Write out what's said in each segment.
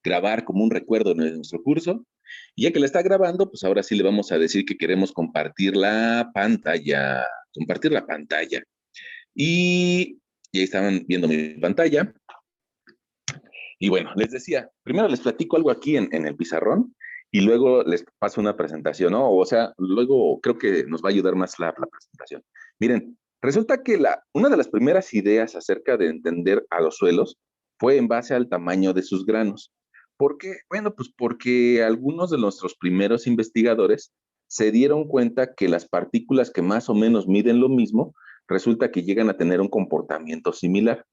grabar como un recuerdo de nuestro curso. Y ya que la está grabando, pues ahora sí le vamos a decir que queremos compartir la pantalla. Compartir la pantalla. Y ya estaban viendo mi pantalla. Y bueno, les decía, primero les platico algo aquí en el pizarrón y luego les paso una presentación, ¿no? O sea, luego creo que nos va a ayudar más la presentación. Miren, resulta que una de las primeras ideas acerca de entender a los suelos fue en base al tamaño de sus granos. ¿Por qué? Bueno, pues porque algunos de nuestros primeros investigadores se dieron cuenta que las partículas que más o menos miden lo mismo, resulta que llegan a tener un comportamiento similar.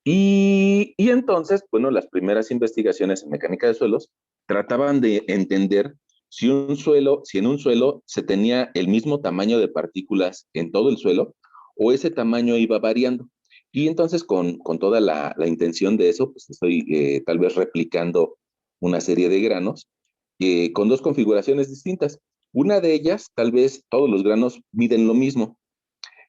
Y entonces, bueno, las primeras investigaciones en mecánica de suelos trataban de entender si en un suelo se tenía el mismo tamaño de partículas en todo el suelo o ese tamaño iba variando. Y entonces, con toda la intención de eso, pues estoy tal vez replicando una serie de granos con dos configuraciones distintas. Una de ellas, tal vez todos los granos miden lo mismo,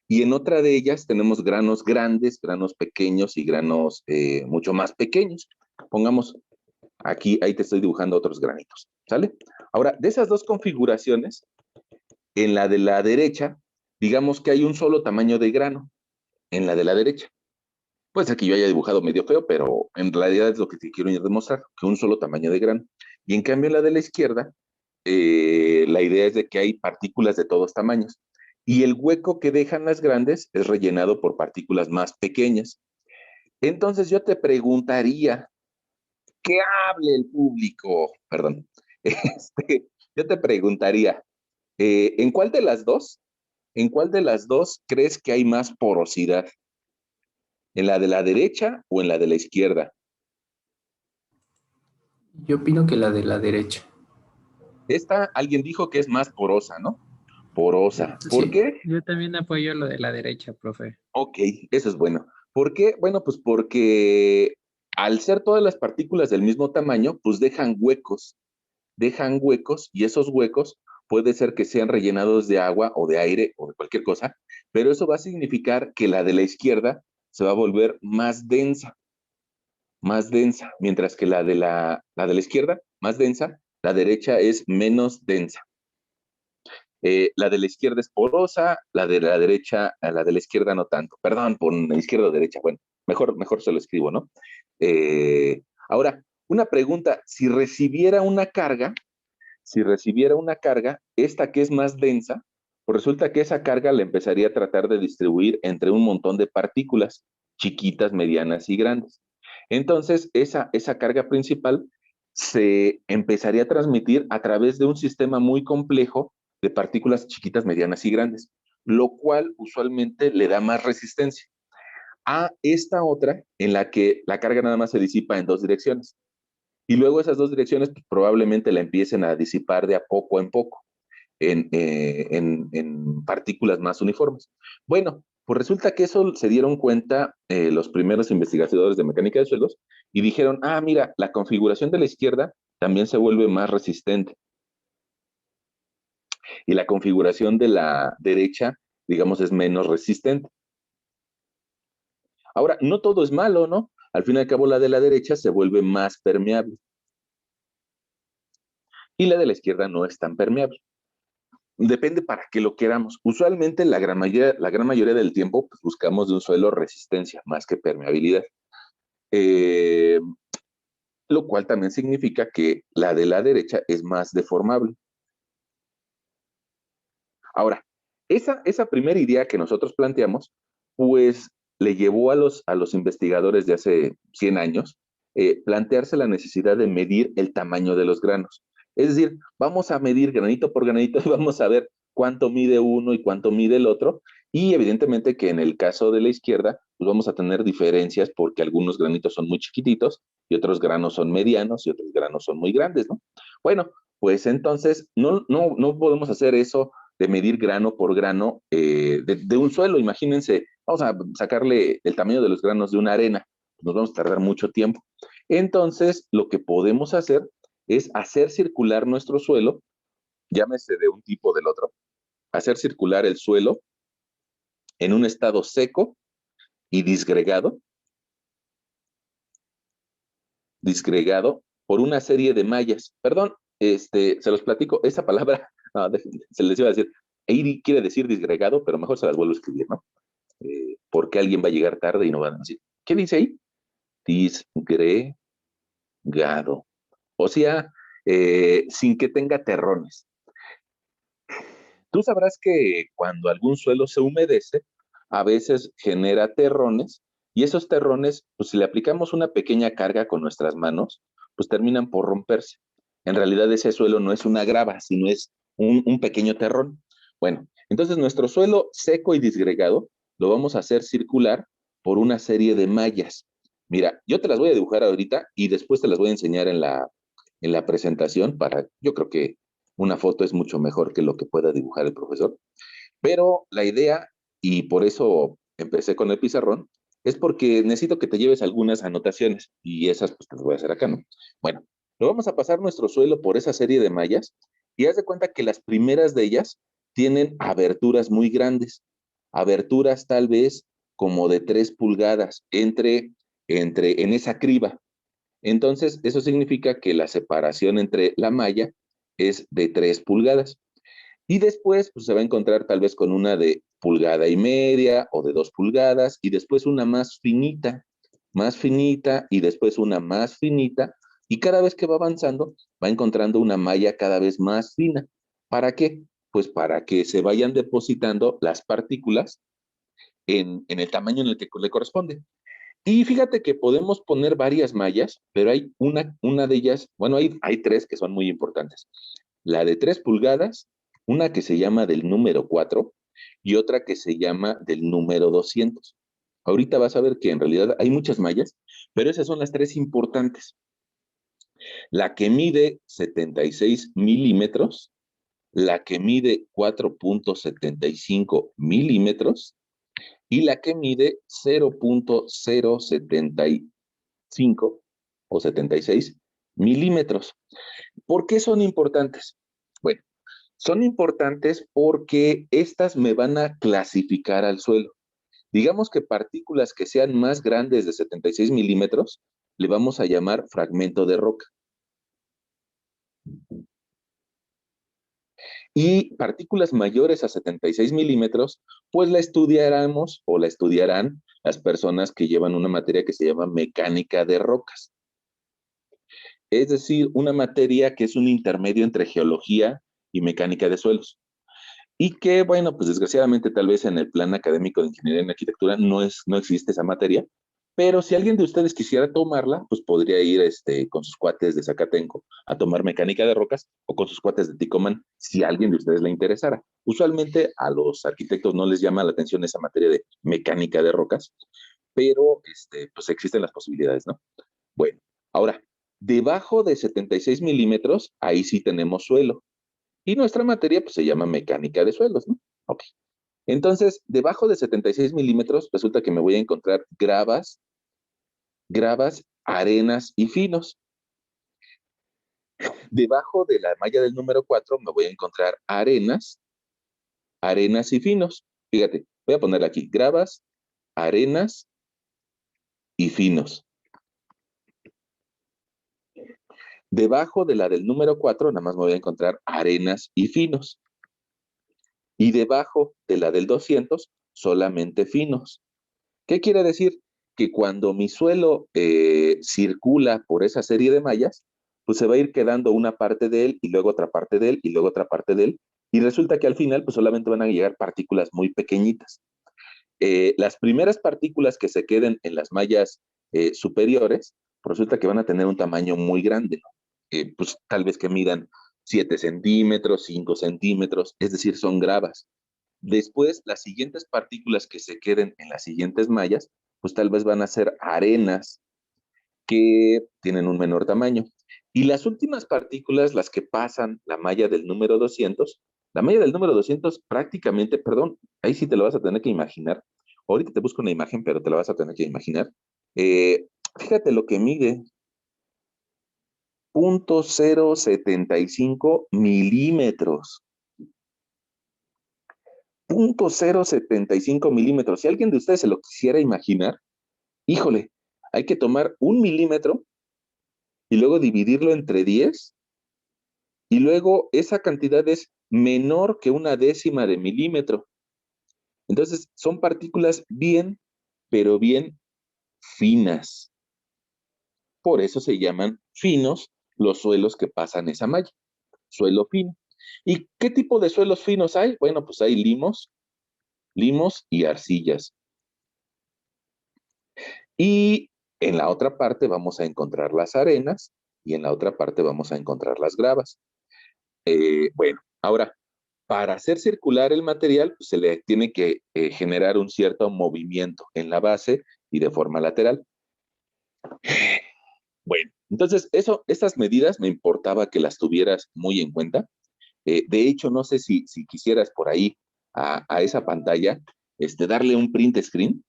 y en otra de ellas tenemos granos grandes, granos pequeños y granos mucho más pequeños. Pongamos aquí, ahí te estoy dibujando otros granitos, ¿sale? Ahora, de esas dos configuraciones, en la de la derecha, digamos que hay un solo tamaño de grano, en la de la derecha. Puede ser que yo haya dibujado medio feo, pero en realidad es lo que te quiero demostrar, que un solo tamaño de grano. Y en cambio, en la de la izquierda, la idea es de que hay partículas de todos tamaños. Y el hueco que dejan las grandes es rellenado por partículas más pequeñas. Entonces yo te preguntaría, que hable el público, perdón, yo te preguntaría, ¿en cuál de las dos, en cuál de las dos crees que hay más porosidad? ¿En la de la derecha o en la de la izquierda? Yo opino que la de la derecha. Esta, alguien dijo que es más porosa, ¿no? Porosa. ¿Por Sí, qué? Yo también apoyo lo de la derecha, profe. Ok, eso es bueno. ¿Por qué? Bueno, pues porque al ser todas las partículas del mismo tamaño, pues dejan huecos y esos huecos puede ser que sean rellenados de agua o de aire o de cualquier cosa, pero eso va a significar que la de la izquierda se va a volver más densa, mientras que la de la izquierda, más densa, la derecha es menos densa. La de la izquierda es porosa, la de la derecha, la de la izquierda no tanto. Perdón, por la izquierda o derecha. Bueno, mejor se lo escribo, ¿no? Ahora, una pregunta, si recibiera una carga, esta que es más densa, pues resulta que esa carga la empezaría a tratar de distribuir entre un montón de partículas, chiquitas, medianas y grandes. Entonces, esa carga principal se empezaría a transmitir a través de un sistema muy complejo de partículas chiquitas, medianas y grandes, lo cual usualmente le da más resistencia a esta otra en la que la carga nada más se disipa en dos direcciones. Y luego esas dos direcciones pues, probablemente la empiecen a disipar de a poco en poco en partículas más uniformes. Bueno, pues resulta que eso se dieron cuenta los primeros investigadores de mecánica de suelos y dijeron, ah, mira, la configuración de la izquierda también se vuelve más resistente y la configuración de la derecha, digamos, es menos resistente. Ahora, no todo es malo, ¿no? Al fin y al cabo, la de la derecha se vuelve más permeable y la de la izquierda no es tan permeable. Depende para qué lo queramos. Usualmente la gran mayoría del tiempo pues, buscamos de un suelo resistencia más que permeabilidad. Eh, lo cual también significa que la de la derecha es más deformable. Ahora, esa primera idea que nosotros planteamos, pues le llevó a los investigadores de hace 100 años plantearse la necesidad de medir el tamaño de los granos. Es decir, vamos a medir granito por granito y vamos a ver cuánto mide uno y cuánto mide el otro. Y evidentemente que en el caso de la izquierda, pues vamos a tener diferencias porque algunos granitos son muy chiquititos y otros granos son medianos y otros granos son muy grandes, ¿no? Bueno, pues entonces no podemos hacer eso de medir grano por grano de un suelo. Imagínense, vamos a sacarle el tamaño de los granos de una arena, nos vamos a tardar mucho tiempo. Entonces, lo que podemos hacer es hacer circular nuestro suelo, llámese de un tipo o del otro, hacer circular el suelo en un estado seco y disgregado por una serie de mallas. Perdón, se los platico, esa palabra, no, se les iba a decir, ahí quiere decir disgregado, pero mejor se las vuelvo a escribir, ¿no? Porque alguien va a llegar tarde y no van a decir, ¿qué dice ahí? Disgregado. O sea, sin que tenga terrones. Tú sabrás que cuando algún suelo se humedece, a veces genera terrones, y esos terrones, pues si le aplicamos una pequeña carga con nuestras manos, pues terminan por romperse. En realidad ese suelo no es una grava, sino es un pequeño terrón. Bueno, entonces nuestro suelo seco y disgregado lo vamos a hacer circular por una serie de mallas. Mira, yo te las voy a dibujar ahorita y después te las voy a enseñar en la presentación yo creo que una foto es mucho mejor que lo que pueda dibujar el profesor. Pero la idea, y por eso empecé con el pizarrón, es porque necesito que te lleves algunas anotaciones y esas pues te las voy a hacer acá, ¿no? Bueno, lo vamos a pasar nuestro suelo por esa serie de mallas y haz de cuenta que las primeras de ellas tienen aberturas muy grandes, aberturas tal vez como de 3 pulgadas en esa criba. Entonces, eso significa que la separación entre la malla es de 3 pulgadas. Y después pues, se va a encontrar tal vez con una de pulgada y media o de 2 pulgadas y después una más finita y después una más finita. Y cada vez que va avanzando, va encontrando una malla cada vez más fina. ¿Para qué? Pues para que se vayan depositando las partículas en el tamaño en el que le corresponde. Y fíjate que podemos poner varias mallas, pero hay una de ellas, bueno, hay tres que son muy importantes. La de 3 pulgadas, una que se llama del número 4 y otra que se llama del número 200. Ahorita vas a ver que en realidad hay muchas mallas, pero esas son las tres importantes. La que mide 76 milímetros, la que mide 4.75 milímetros y la que mide 0.075 o 76 milímetros. ¿Por qué son importantes? Bueno, son importantes porque estas me van a clasificar al suelo. Digamos que partículas que sean más grandes de 76 milímetros, le vamos a llamar fragmento de roca. Y partículas mayores a 76 milímetros, pues la estudiaremos o la estudiarán las personas que llevan una materia que se llama mecánica de rocas. Es decir, una materia que es un intermedio entre geología y mecánica de suelos. Y que, bueno, pues desgraciadamente tal vez en el plan académico de ingeniería en arquitectura no existe esa materia, pero si alguien de ustedes quisiera tomarla, pues podría ir con sus cuates de Zacatenco a tomar mecánica de rocas o con sus cuates de Ticoman, si a alguien de ustedes le interesara. Usualmente a los arquitectos no les llama la atención esa materia de mecánica de rocas, pero pues existen las posibilidades, ¿no? Bueno, ahora, debajo de 76 milímetros, ahí sí tenemos suelo. Y nuestra materia pues se llama mecánica de suelos, ¿no? Ok. Entonces, debajo de 76 milímetros, resulta que me voy a encontrar gravas, arenas y finos. Debajo de la malla del número 4 me voy a encontrar arenas y finos. Fíjate, voy a ponerle aquí, gravas, arenas y finos. Debajo de la del número 4, nada más me voy a encontrar arenas y finos. Y debajo de la del 200, solamente finos. ¿Qué quiere decir? Que cuando mi suelo circula por esa serie de mallas, pues se va a ir quedando una parte de él y luego otra parte de él y luego otra parte de él. Y resulta que al final pues solamente van a llegar partículas muy pequeñitas. Las primeras partículas que se queden en las mallas superiores, pues resulta que van a tener un tamaño muy grande, ¿no? Pues tal vez que midan 7 centímetros, 5 centímetros, es decir, son gravas. Después, las siguientes partículas que se queden en las siguientes mallas, pues tal vez van a ser arenas que tienen un menor tamaño. Y las últimas partículas, las que pasan la malla del número 200, la malla del número 200 prácticamente, perdón, ahí sí te lo vas a tener que imaginar. Ahorita te busco una imagen, pero te la vas a tener que imaginar. Eh, Fíjate lo que mide, 0.075 milímetros. 0.075 milímetros. Si alguien de ustedes se lo quisiera imaginar, híjole, hay que tomar 1 milímetro y luego dividirlo entre 10, y luego esa cantidad es menor que 1/10 de milímetro. Entonces, son partículas bien, pero bien finas. Por eso se llaman finos los suelos que pasan esa malla, suelo fino. ¿Y qué tipo de suelos finos hay? Bueno, pues hay limos y arcillas. Y en la otra parte vamos a encontrar las arenas y en la otra parte vamos a encontrar las gravas. Bueno, ahora, para hacer circular el material, pues, se le tiene que generar un cierto movimiento en la base y de forma lateral. Bueno, entonces estas medidas me importaba que las tuvieras muy en cuenta. De hecho, no sé si quisieras por ahí a esa pantalla, darle un print screen,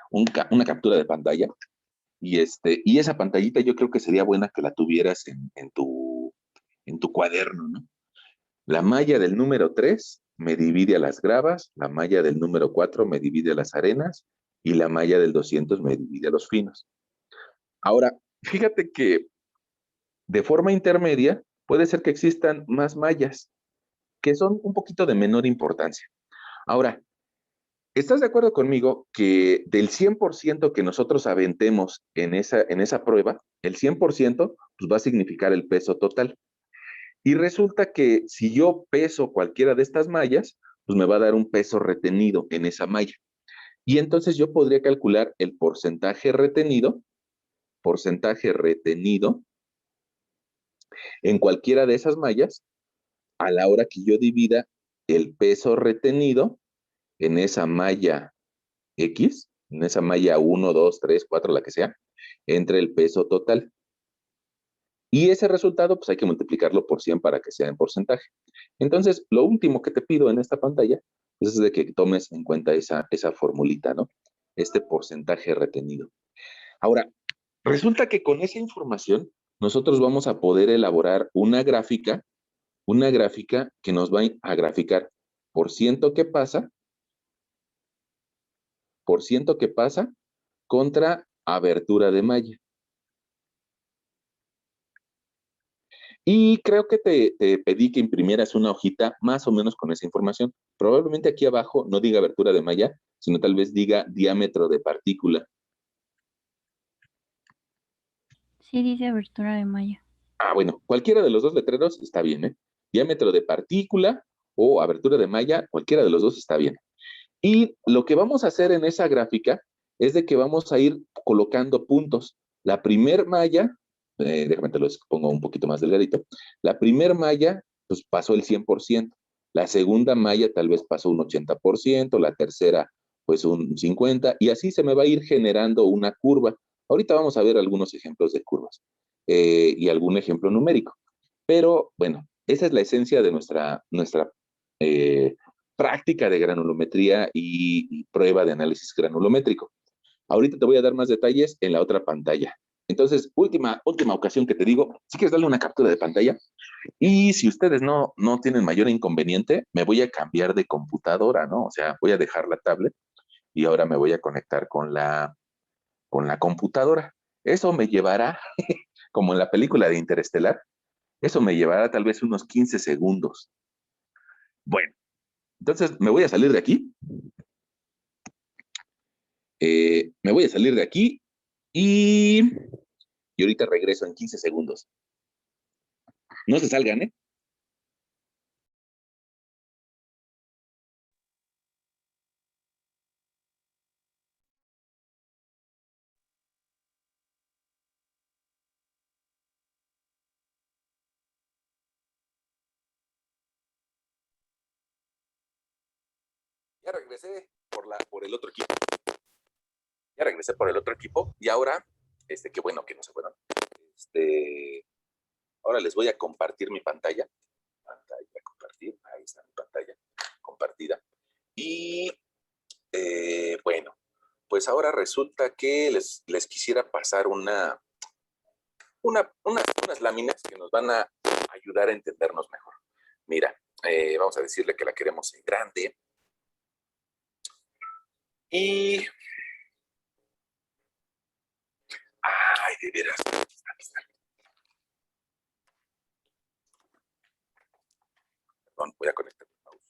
una captura de pantalla, y esa pantallita yo creo que sería buena que la tuvieras en tu cuaderno, ¿no? La malla del número 3 me divide a las gravas, la malla del número 4 me divide a las arenas y la malla del 200 me divide a los finos. Ahora, fíjate que de forma intermedia puede ser que existan más mallas que son un poquito de menor importancia. Ahora, ¿estás de acuerdo conmigo que del 100% que nosotros aventemos en esa prueba, el 100% pues va a significar el peso total? Y resulta que si yo peso cualquiera de estas mallas, pues me va a dar un peso retenido en esa malla. Y entonces yo podría calcular el porcentaje retenido en cualquiera de esas mallas a la hora que yo divida el peso retenido en esa malla X, en esa malla 1, 2, 3, 4, la que sea, entre el peso total. Y ese resultado, pues hay que multiplicarlo por 100 para que sea en porcentaje. Entonces, lo último que te pido en esta pantalla pues, es de que tomes en cuenta esa formulita, ¿no? Este porcentaje retenido. Ahora, resulta que con esa información nosotros vamos a poder elaborar una gráfica que nos va a graficar por ciento que pasa, contra abertura de malla. Y creo que te pedí que imprimieras una hojita más o menos con esa información. Probablemente aquí abajo no diga abertura de malla, sino tal vez diga diámetro de partícula. Sí, dice abertura de malla. Bueno, cualquiera de los dos letreros está bien, ¿eh? Diámetro de partícula o abertura de malla, cualquiera de los dos está bien. Y lo que vamos a hacer en esa gráfica es de que vamos a ir colocando puntos. La primer malla, déjame te lo pongo un poquito más delgadito, la primer malla pues pasó el 100%, la segunda malla tal vez pasó un 80%, la tercera pues un 50%, y así se me va a ir generando una curva. Ahorita vamos a ver algunos ejemplos de curvas y algún ejemplo numérico. Pero bueno, esa es la esencia de nuestra práctica de granulometría y prueba de análisis granulométrico. Ahorita te voy a dar más detalles en la otra pantalla. Entonces, última ocasión que te digo, si quieres darle una captura de pantalla, y si ustedes no tienen mayor inconveniente, me voy a cambiar de computadora, ¿no? O sea, voy a dejar la tablet y ahora me voy a conectar con la computadora. Eso me llevará, como en la película de Interestelar, eso me llevará tal vez unos 15 segundos. Bueno, entonces me voy a salir de aquí. Me voy a salir de aquí y ahorita regreso en 15 segundos. No se salgan, ¿eh? Ya regresé por el otro equipo. Ya regresé por el otro equipo y ahora, qué bueno que no se fueron. Ahora les voy a compartir mi pantalla. Compartir, ahí está mi pantalla compartida. Y bueno, pues ahora resulta que les quisiera pasar unas láminas que nos van a ayudar a entendernos mejor. Mira, vamos a decirle que la queremos en grande. Y... Ay, de veras. Aquí está. perdón, voy a conectar el mouse.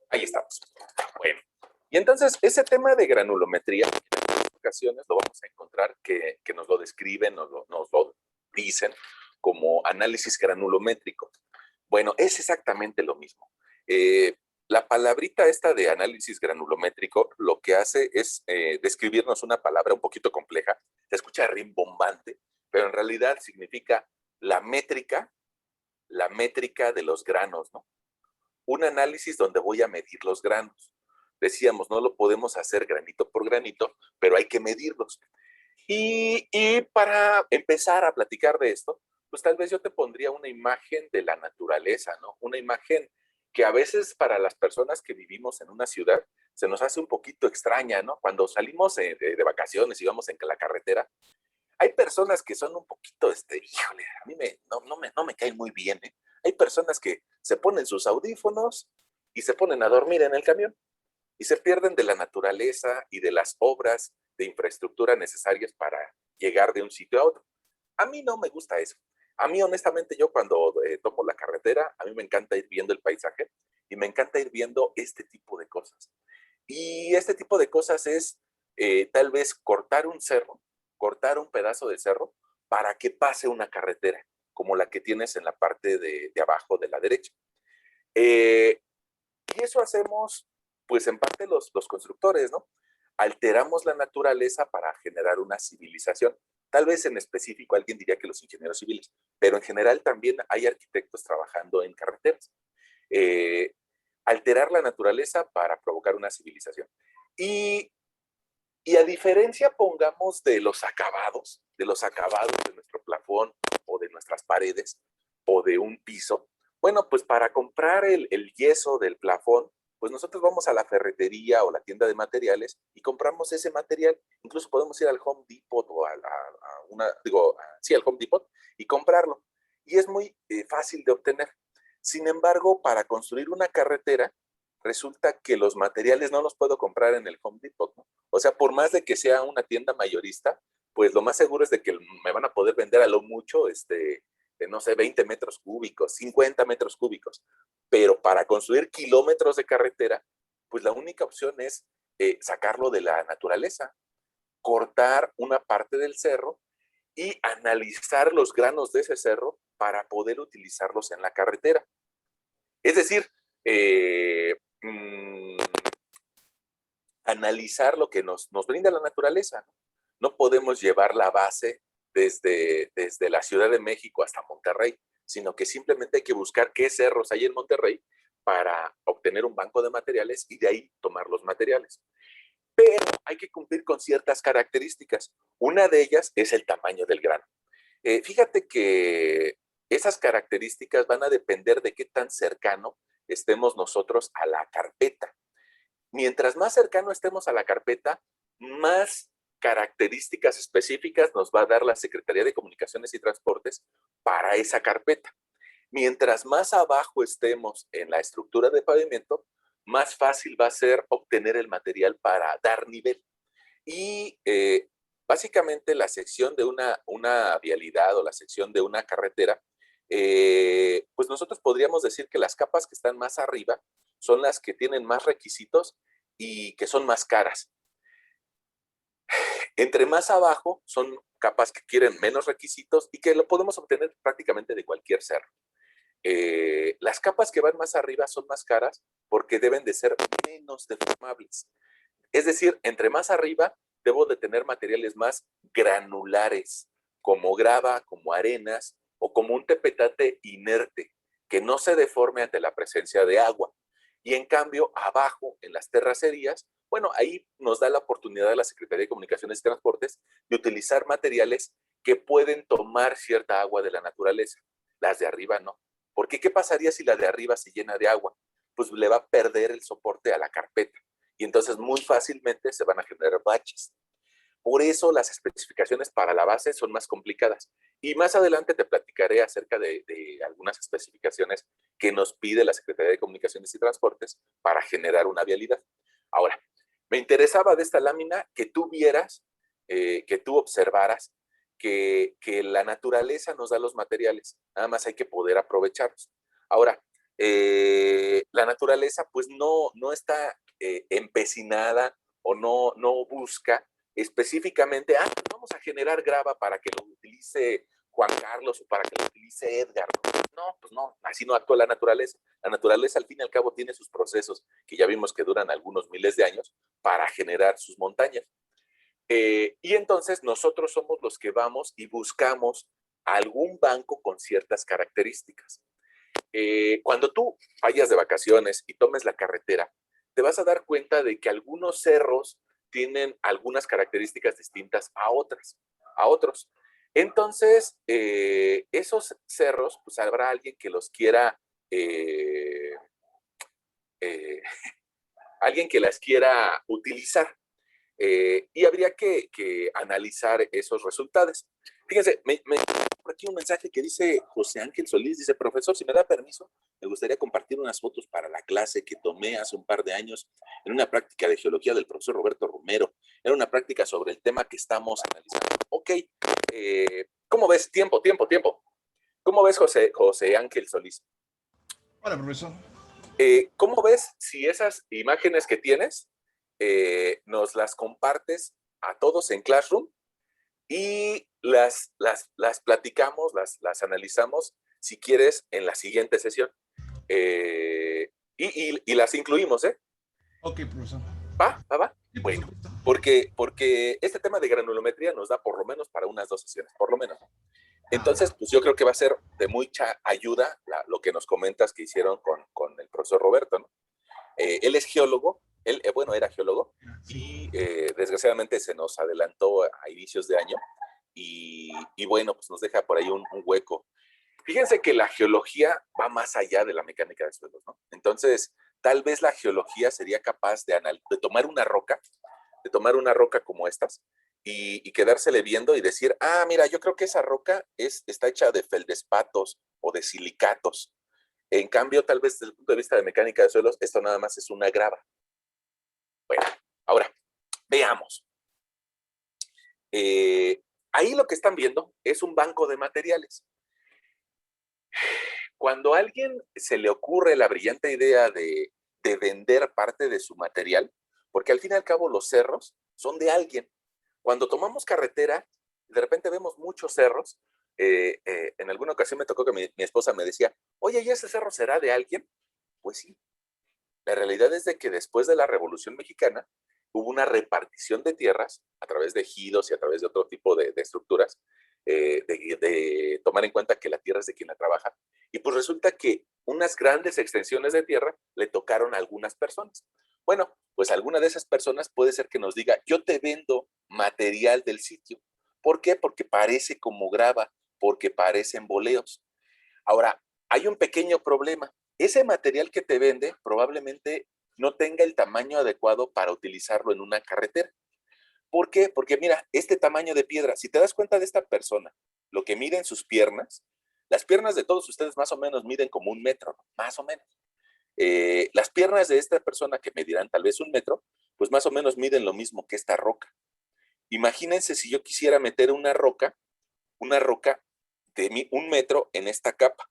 Ahí estamos. Bueno, y entonces ese tema de granulometría, en algunas ocasiones lo vamos a encontrar que nos lo describen, nos lo dicen como análisis granulométrico. Bueno, es exactamente lo mismo. La palabrita esta de análisis granulométrico lo que hace es describirnos una palabra un poquito compleja, se escucha rimbombante, pero en realidad significa la métrica de los granos, ¿no? Un análisis donde voy a medir los granos. Decíamos, no lo podemos hacer granito por granito, pero hay que medirlos. Y para empezar a platicar de esto, pues tal vez yo te pondría una imagen de la naturaleza, ¿no? Una imagen que a veces para las personas que vivimos en una ciudad se nos hace un poquito extraña, ¿no? Cuando salimos de vacaciones y vamos en la carretera, hay personas que son un poquito, híjole, a mí no me caen muy bien, ¿eh? Hay personas que se ponen sus audífonos y se ponen a dormir en el camión y se pierden de la naturaleza y de las obras de infraestructura necesarias para llegar de un sitio a otro. A mí no me gusta eso. A mí, honestamente, yo cuando tomo la carretera, a mí me encanta ir viendo el paisaje y me encanta ir viendo este tipo de cosas. Y este tipo de cosas es tal vez cortar un cerro, cortar un pedazo de cerro para que pase una carretera, como la que tienes en la parte de abajo de la derecha. Y eso hacemos, pues en parte los constructores, ¿no? Alteramos la naturaleza para generar una civilización. Tal vez en específico alguien diría que los ingenieros civiles, pero en general también hay arquitectos trabajando en carreteras. Alterar la naturaleza para provocar una civilización. Y a diferencia, pongamos, de los acabados de nuestro plafón o de nuestras paredes o de un piso, bueno, pues para comprar el yeso del plafón, pues nosotros vamos a la ferretería o la tienda de materiales y compramos ese material. Incluso podemos ir al Home Depot o al Home Depot y comprarlo. Y es muy fácil de obtener. Sin embargo, para construir una carretera, resulta que los materiales no los puedo comprar en el Home Depot, ¿no? O sea, por más de que sea una tienda mayorista, pues lo más seguro es de que me van a poder vender a lo mucho, no sé, 20 metros cúbicos, 50 metros cúbicos. Pero para construir kilómetros de carretera, pues la única opción es sacarlo de la naturaleza, cortar una parte del cerro y analizar los granos de ese cerro para poder utilizarlos en la carretera. Es decir, analizar lo que nos brinda la naturaleza. No podemos llevar la base desde la Ciudad de México hasta Monterrey, sino que simplemente hay que buscar qué cerros hay en Monterrey para obtener un banco de materiales y de ahí tomar los materiales. Pero hay que cumplir con ciertas características. Una de ellas es el tamaño del grano. Fíjate que esas características van a depender de qué tan cercano estemos nosotros a la carpeta. Mientras más cercano estemos a la carpeta, más características específicas nos va a dar la Secretaría de Comunicaciones y Transportes para esa carpeta. Mientras más abajo estemos en la estructura de pavimento, más fácil va a ser obtener el material para dar nivel. Y básicamente la sección de una vialidad o la sección de una carretera, pues nosotros podríamos decir que las capas que están más arriba son las que tienen más requisitos y que son más caras. Entre más abajo son capas que quieren menos requisitos y que lo podemos obtener prácticamente de cualquier cerro. Las capas que van más arriba son más caras porque deben de ser menos deformables. Es decir, entre más arriba debo de tener materiales más granulares, como grava, como arenas o como un tepetate inerte, que no se deforme ante la presencia de agua. Y en cambio, abajo, en las terracerías, bueno, ahí nos da la oportunidad de la Secretaría de Comunicaciones y Transportes de utilizar materiales que pueden tomar cierta agua de la naturaleza. Las de arriba no. Porque ¿qué pasaría si la de arriba se llena de agua? Pues le va a perder el soporte a la carpeta. Y entonces muy fácilmente se van a generar baches. Por eso las especificaciones para la base son más complicadas. Y más adelante te platicaré acerca de algunas especificaciones que nos pide la Secretaría de Comunicaciones y Transportes para generar una vialidad. Ahora, me interesaba de esta lámina que tú vieras, que tú observaras que la naturaleza nos da los materiales, nada más hay que poder aprovecharlos. Ahora, la naturaleza pues no está empecinada o no busca específicamente, pues vamos a generar grava para que lo utilice Juan Carlos o para que lo utilice Edgar. No, pues no, así no actúa la naturaleza. La naturaleza al fin y al cabo tiene sus procesos que ya vimos que duran algunos miles de años para generar sus montañas. Y entonces nosotros somos los que vamos y buscamos algún banco con ciertas características. Cuando tú vayas de vacaciones y tomes la carretera, te vas a dar cuenta de que algunos cerros tienen algunas características distintas a otros. Entonces, esos cerros, pues habrá alguien que los quiera, alguien que las quiera utilizar. Y habría que analizar esos resultados. Fíjense, me por aquí un mensaje que dice José Ángel Solís, dice, profesor, si me da permiso, me gustaría compartir unas fotos para la clase que tomé hace un par de años en una práctica de geología del profesor Roberto Romero. Era una práctica sobre el tema que estamos analizando. Ok, ¿cómo ves? Tiempo. ¿Cómo ves, José Ángel Solís? Hola, profesor. ¿Cómo ves si esas imágenes que tienes nos las compartes a todos en Classroom y las platicamos, las analizamos, si quieres, en la siguiente sesión? Y las incluimos, ¿eh? Ok, profesor. ¿Va? Sí, Bueno, porque este tema de granulometría nos da por lo menos para unas 2 sesiones, por lo menos. Entonces, pues yo creo que va a ser de mucha ayuda lo que nos comentas que hicieron con el profesor Roberto, ¿no? Él es geólogo, bueno, era geólogo, y desgraciadamente se nos adelantó a inicios de año, y bueno, pues nos deja por ahí un hueco. Fíjense que la geología va más allá de la mecánica de suelos, ¿no? Entonces, tal vez la geología sería capaz de tomar una roca, como estas, y quedársele viendo y decir, mira, yo creo que esa roca está hecha de feldespatos o de silicatos. En cambio, tal vez desde el punto de vista de mecánica de suelos, esto nada más es una grava. Bueno, ahora, veamos. Ahí lo que están viendo es un banco de materiales. Cuando a alguien se le ocurre la brillante idea de vender parte de su material, porque al fin y al cabo los cerros son de alguien. Cuando tomamos carretera, de repente vemos muchos cerros. En alguna ocasión me tocó que mi esposa me decía, oye, ¿y ese cerro será de alguien? Pues sí. La realidad es de que después de la Revolución Mexicana hubo una repartición de tierras a través de ejidos y a través de otro tipo de estructuras, de tomar en cuenta que la tierra es de quien la trabaja. Y pues resulta que unas grandes extensiones de tierra le tocaron a algunas personas. Bueno, pues alguna de esas personas puede ser que nos diga, yo te vendo material del sitio. ¿Por qué? Porque parece como grava, porque parecen boleos. Ahora, hay un pequeño problema. Ese material que te vende probablemente no tenga el tamaño adecuado para utilizarlo en una carretera. ¿Por qué? Porque mira, este tamaño de piedra, si te das cuenta de esta persona, lo que miden sus piernas, las piernas de todos ustedes más o menos miden como 1 metro, ¿no? Más o menos. Las piernas de esta persona que medirán tal vez 1 metro, pues más o menos miden lo mismo que esta roca. Imagínense si yo quisiera meter una roca de 1 metro en esta capa.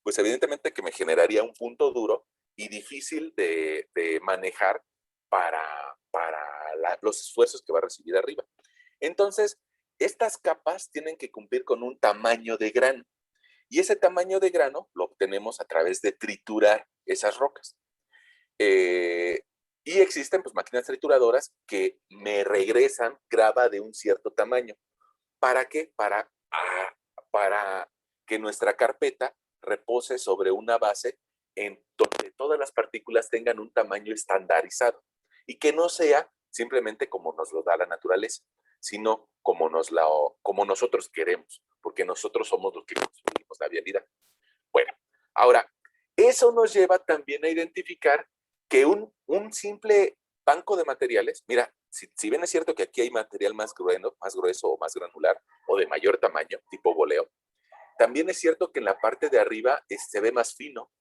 Pues evidentemente que me generaría un punto duro y difícil de manejar para los esfuerzos que va a recibir arriba. Entonces, estas capas tienen que cumplir con un tamaño de grano. Y ese tamaño de grano lo obtenemos a través de triturar esas rocas. Y existen pues máquinas trituradoras que me regresan grava de un cierto tamaño. ¿Para qué? Para que nuestra carpeta repose sobre una base en donde todas las partículas tengan un tamaño estandarizado y que no sea simplemente como nos lo da la naturaleza, sino como nosotros queremos, porque nosotros somos los que construimos la vialidad. Bueno, ahora, eso nos lleva también a identificar que un simple banco de materiales, mira, si bien es cierto que aquí hay material más grueso o más granular o de mayor tamaño, tipo boleo, también es cierto que en la parte de arriba se ve más fino.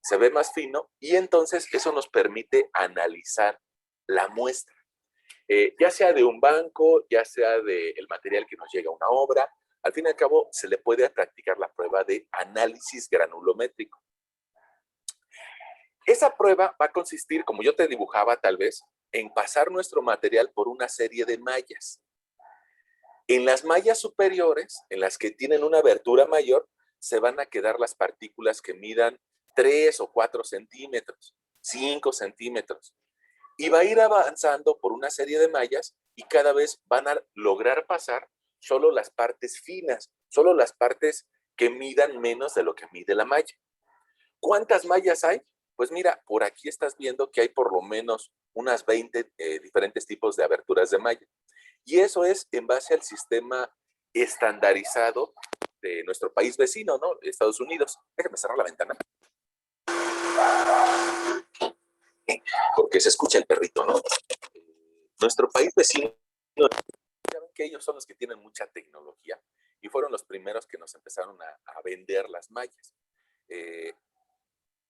Se ve más fino y entonces eso nos permite analizar la muestra. Ya sea de un banco, ya sea del material que nos llega a una obra, al fin y al cabo se le puede practicar la prueba de análisis granulométrico. Esa prueba va a consistir, como yo te dibujaba tal vez, en pasar nuestro material por una serie de mallas. En las mallas superiores, en las que tienen una abertura mayor, se van a quedar las partículas que midan 3 o 4 centímetros, 5 centímetros. Y va a ir avanzando por una serie de mallas y cada vez van a lograr pasar solo las partes finas, solo las partes que midan menos de lo que mide la malla. ¿Cuántas mallas hay? Pues mira, por aquí estás viendo que hay por lo menos unas 20 diferentes tipos de aberturas de malla. Y eso es en base al sistema estandarizado de nuestro país vecino, ¿no? Estados Unidos. Déjame cerrar la ventana. Porque se escucha el perrito, ¿no? Nuestro país vecino, saben que ellos son los que tienen mucha tecnología y fueron los primeros que nos empezaron a vender las mallas.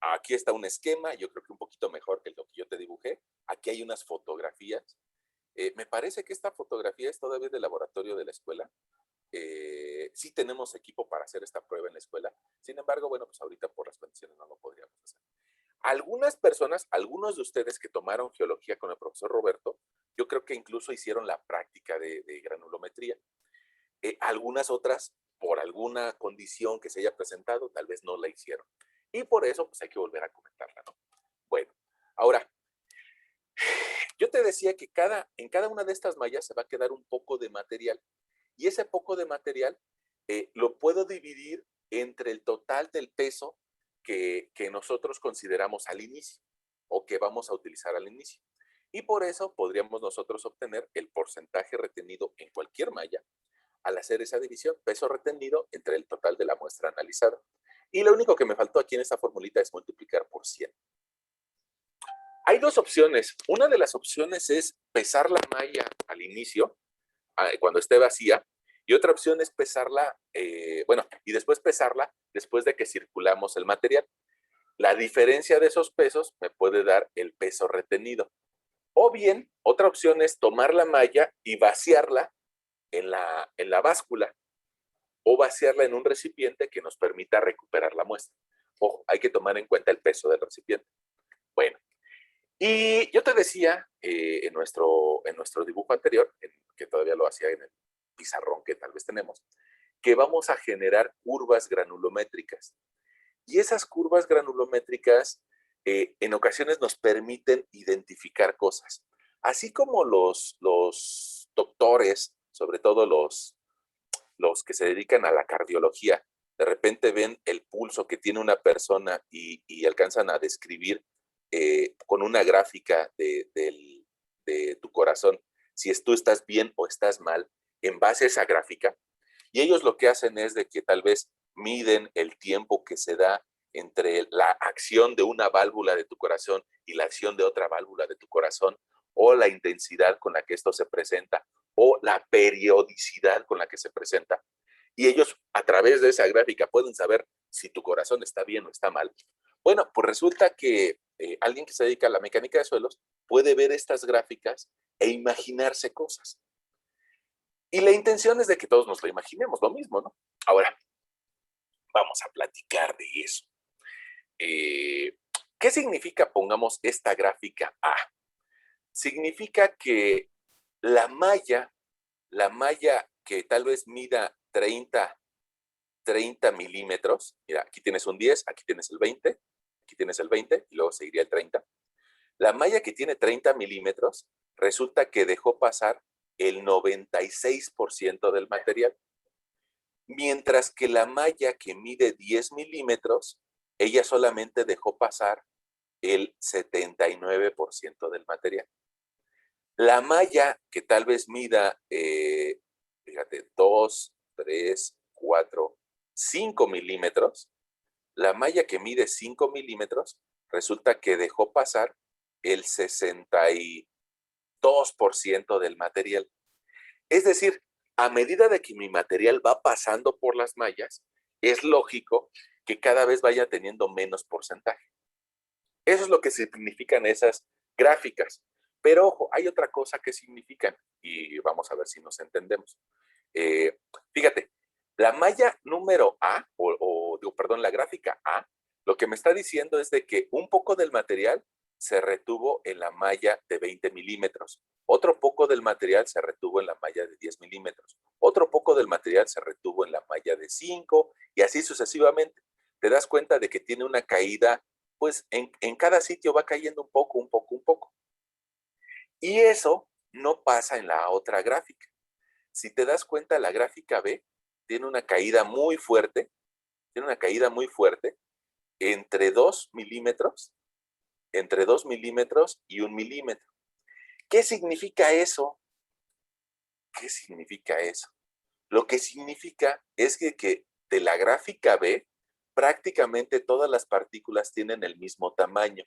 Aquí está un esquema, yo creo que un poquito mejor que lo que yo te dibujé. Aquí hay unas fotografías. Me parece que esta fotografía es todavía del laboratorio de la escuela. Sí tenemos equipo para hacer esta prueba en la escuela. Sin embargo, bueno, pues ahorita por las condiciones no lo podríamos hacer. Algunas personas, algunos de ustedes que tomaron geología con el profesor Roberto, yo creo que incluso hicieron la práctica de granulometría. Algunas otras, por alguna condición que se haya presentado, tal vez no la hicieron. Y por eso, pues hay que volver a comentarla, ¿no? Bueno, ahora, yo te decía que en cada una de estas mallas se va a quedar un poco de material. Y ese poco de material lo puedo dividir entre el total del peso que nosotros consideramos al inicio o que vamos a utilizar al inicio. Y por eso podríamos nosotros obtener el porcentaje retenido en cualquier malla al hacer esa división, peso retenido entre el total de la muestra analizada. Y lo único que me faltó aquí en esta formulita es multiplicar por 100. Hay dos opciones. Una de las opciones es pesar la malla al inicio, cuando esté vacía, y otra opción es pesarla, y después pesarla después de que circulamos el material. La diferencia de esos pesos me puede dar el peso retenido. O bien, otra opción es tomar la malla y vaciarla en la báscula o vaciarla en un recipiente que nos permita recuperar la muestra. Ojo, hay que tomar en cuenta el peso del recipiente. Bueno, y yo te decía en nuestro dibujo anterior, que todavía lo hacía en el pizarrón que tal vez tenemos, que vamos a generar curvas granulométricas. Y esas curvas granulométricas en ocasiones nos permiten identificar cosas. Así como los doctores, sobre todo los que se dedican a la cardiología, de repente ven el pulso que tiene una persona y alcanzan a describir con una gráfica de tu corazón si tú estás bien o estás mal en base a esa gráfica. Y ellos lo que hacen es de que tal vez miden el tiempo que se da entre la acción de una válvula de tu corazón y la acción de otra válvula de tu corazón, o la intensidad con la que esto se presenta, o la periodicidad con la que se presenta. Y ellos, a través de esa gráfica, pueden saber si tu corazón está bien o está mal. Bueno, pues resulta que alguien que se dedica a la mecánica de suelos puede ver estas gráficas e imaginarse cosas. Y la intención es de que todos nos lo imaginemos, lo mismo, ¿no? Ahora, vamos a platicar de eso. ¿Qué significa, pongamos, esta gráfica A? Significa que la malla que tal vez mida 30 milímetros, mira, aquí tienes un 10, aquí tienes el 20, aquí tienes el 20 y luego seguiría el 30. La malla que tiene 30 milímetros resulta que dejó pasar el 96% del material, mientras que la malla que mide 10 milímetros, ella solamente dejó pasar el 79% del material. La malla que tal vez mida, fíjate, 2, 3, 4, 5 milímetros, la malla que mide 5 milímetros, resulta que dejó pasar el 62% del material. Es decir, a medida de que mi material va pasando por las mallas, es lógico que cada vez vaya teniendo menos porcentaje. Eso es lo que significan esas gráficas. Pero ojo, hay otra cosa que significan y vamos a ver si nos entendemos. Fíjate, la malla número A, perdón, la gráfica A, lo que me está diciendo es de que un poco del material se retuvo en la malla de 20 milímetros, otro poco del material se retuvo en la malla de 10 milímetros, otro poco del material se retuvo en la malla de 5 y así sucesivamente. Te das cuenta de que tiene una caída, pues en cada sitio va cayendo un poco, un poco, un poco. Y eso no pasa en la otra gráfica. Si te das cuenta, la gráfica B tiene una caída muy fuerte, entre 2 milímetros, y 1 milímetro. ¿Qué significa eso? ¿Qué significa eso? Lo que significa es que de la gráfica B, prácticamente todas las partículas tienen el mismo tamaño,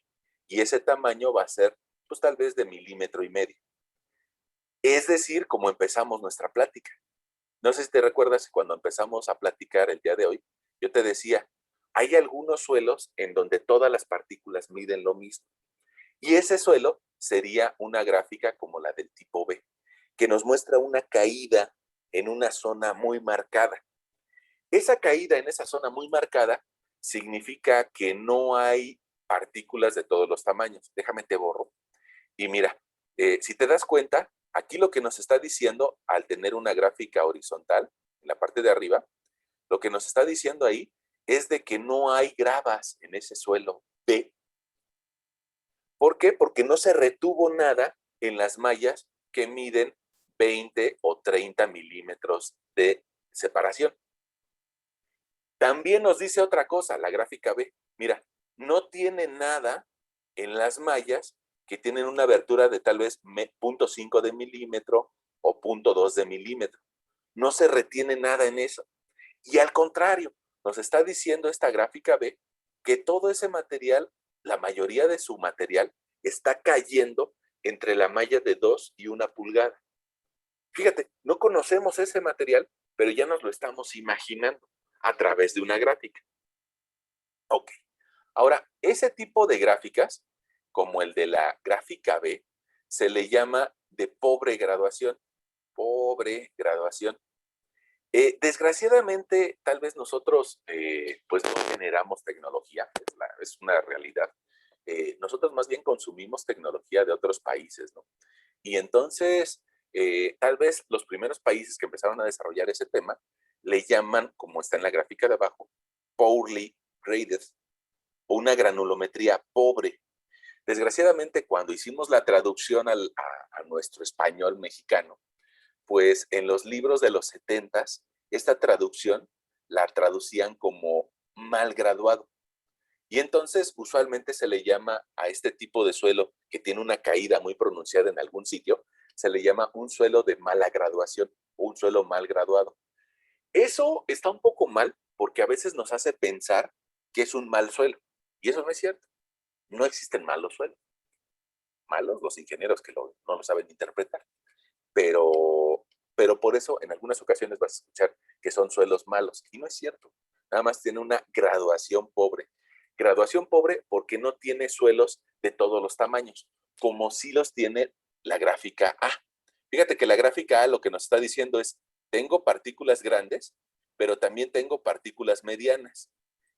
y ese tamaño va a ser, pues tal vez de 1,5 milímetros. Es decir, como empezamos nuestra plática. No sé si te recuerdas cuando empezamos a platicar el día de hoy, yo te decía, hay algunos suelos en donde todas las partículas miden lo mismo. Y ese suelo sería una gráfica como la del tipo B, que nos muestra una caída en una zona muy marcada. Esa caída en esa zona muy marcada significa que no hay partículas de todos los tamaños. Déjame te borro. Y mira, si te das cuenta, aquí lo que nos está diciendo al tener una gráfica horizontal en la parte de arriba, lo que nos está diciendo ahí es de que no hay gravas en ese suelo B. ¿Por qué? Porque no se retuvo nada en las mallas que miden 20 o 30 milímetros de separación. También nos dice otra cosa, la gráfica B. Mira, no tiene nada en las mallas que tienen una abertura de tal vez 0.5 de milímetro o 0.2 de milímetro. No se retiene nada en eso. Y al contrario, nos está diciendo esta gráfica B que todo ese material, la mayoría de su material, está cayendo entre la malla de 2 y 1 pulgada. Fíjate, no conocemos ese material, pero ya nos lo estamos imaginando a través de una gráfica. Ok. Ahora, ese tipo de gráficas, como el de la gráfica B, se le llama de pobre graduación. Pobre graduación. Desgraciadamente, tal vez nosotros pues no generamos tecnología, es una realidad. Nosotros más bien consumimos tecnología de otros países, ¿no? Y entonces, tal vez los primeros países que empezaron a desarrollar ese tema le llaman, como está en la gráfica de abajo, poorly graded, o una granulometría pobre. Desgraciadamente, cuando hicimos la traducción a nuestro español mexicano, pues en los libros de los 70s, esta traducción la traducían como mal graduado. Y entonces usualmente se le llama a este tipo de suelo que tiene una caída muy pronunciada en algún sitio, se le llama un suelo de mala graduación o un suelo mal graduado. Eso está un poco mal porque a veces nos hace pensar que es un mal suelo. Y eso no es cierto. No existen malos suelos. Malos los ingenieros que no lo saben interpretar. Pero por eso en algunas ocasiones vas a escuchar que son suelos malos. Y no es cierto. Nada más tiene una graduación pobre. Graduación pobre porque no tiene suelos de todos los tamaños, como sí los tiene la gráfica A. Fíjate que la gráfica A lo que nos está diciendo es, tengo partículas grandes, pero también tengo partículas medianas.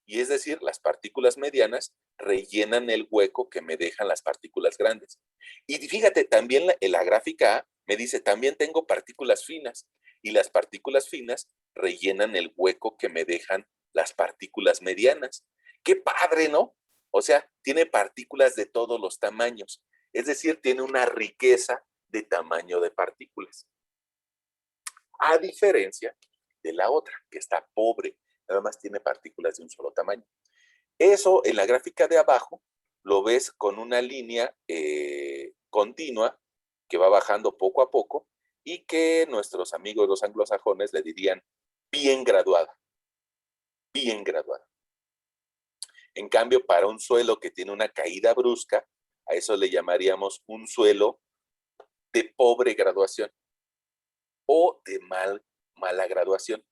Y es decir, las partículas medianas rellenan el hueco que me dejan las partículas grandes. Y fíjate, también la gráfica A me dice, también tengo partículas finas. Y las partículas finas rellenan el hueco que me dejan las partículas medianas. ¡Qué padre!, ¿no? O sea, tiene partículas de todos los tamaños. Es decir, tiene una riqueza de tamaño de partículas. A diferencia de la otra, que está pobre, nada más tiene partículas de un solo tamaño. Eso en la gráfica de abajo lo ves con una línea continua que va bajando poco a poco y que nuestros amigos los anglosajones le dirían bien graduada. Bien graduada. En cambio, para un suelo que tiene una caída brusca, a eso le llamaríamos un suelo de pobre graduación o de mala graduación.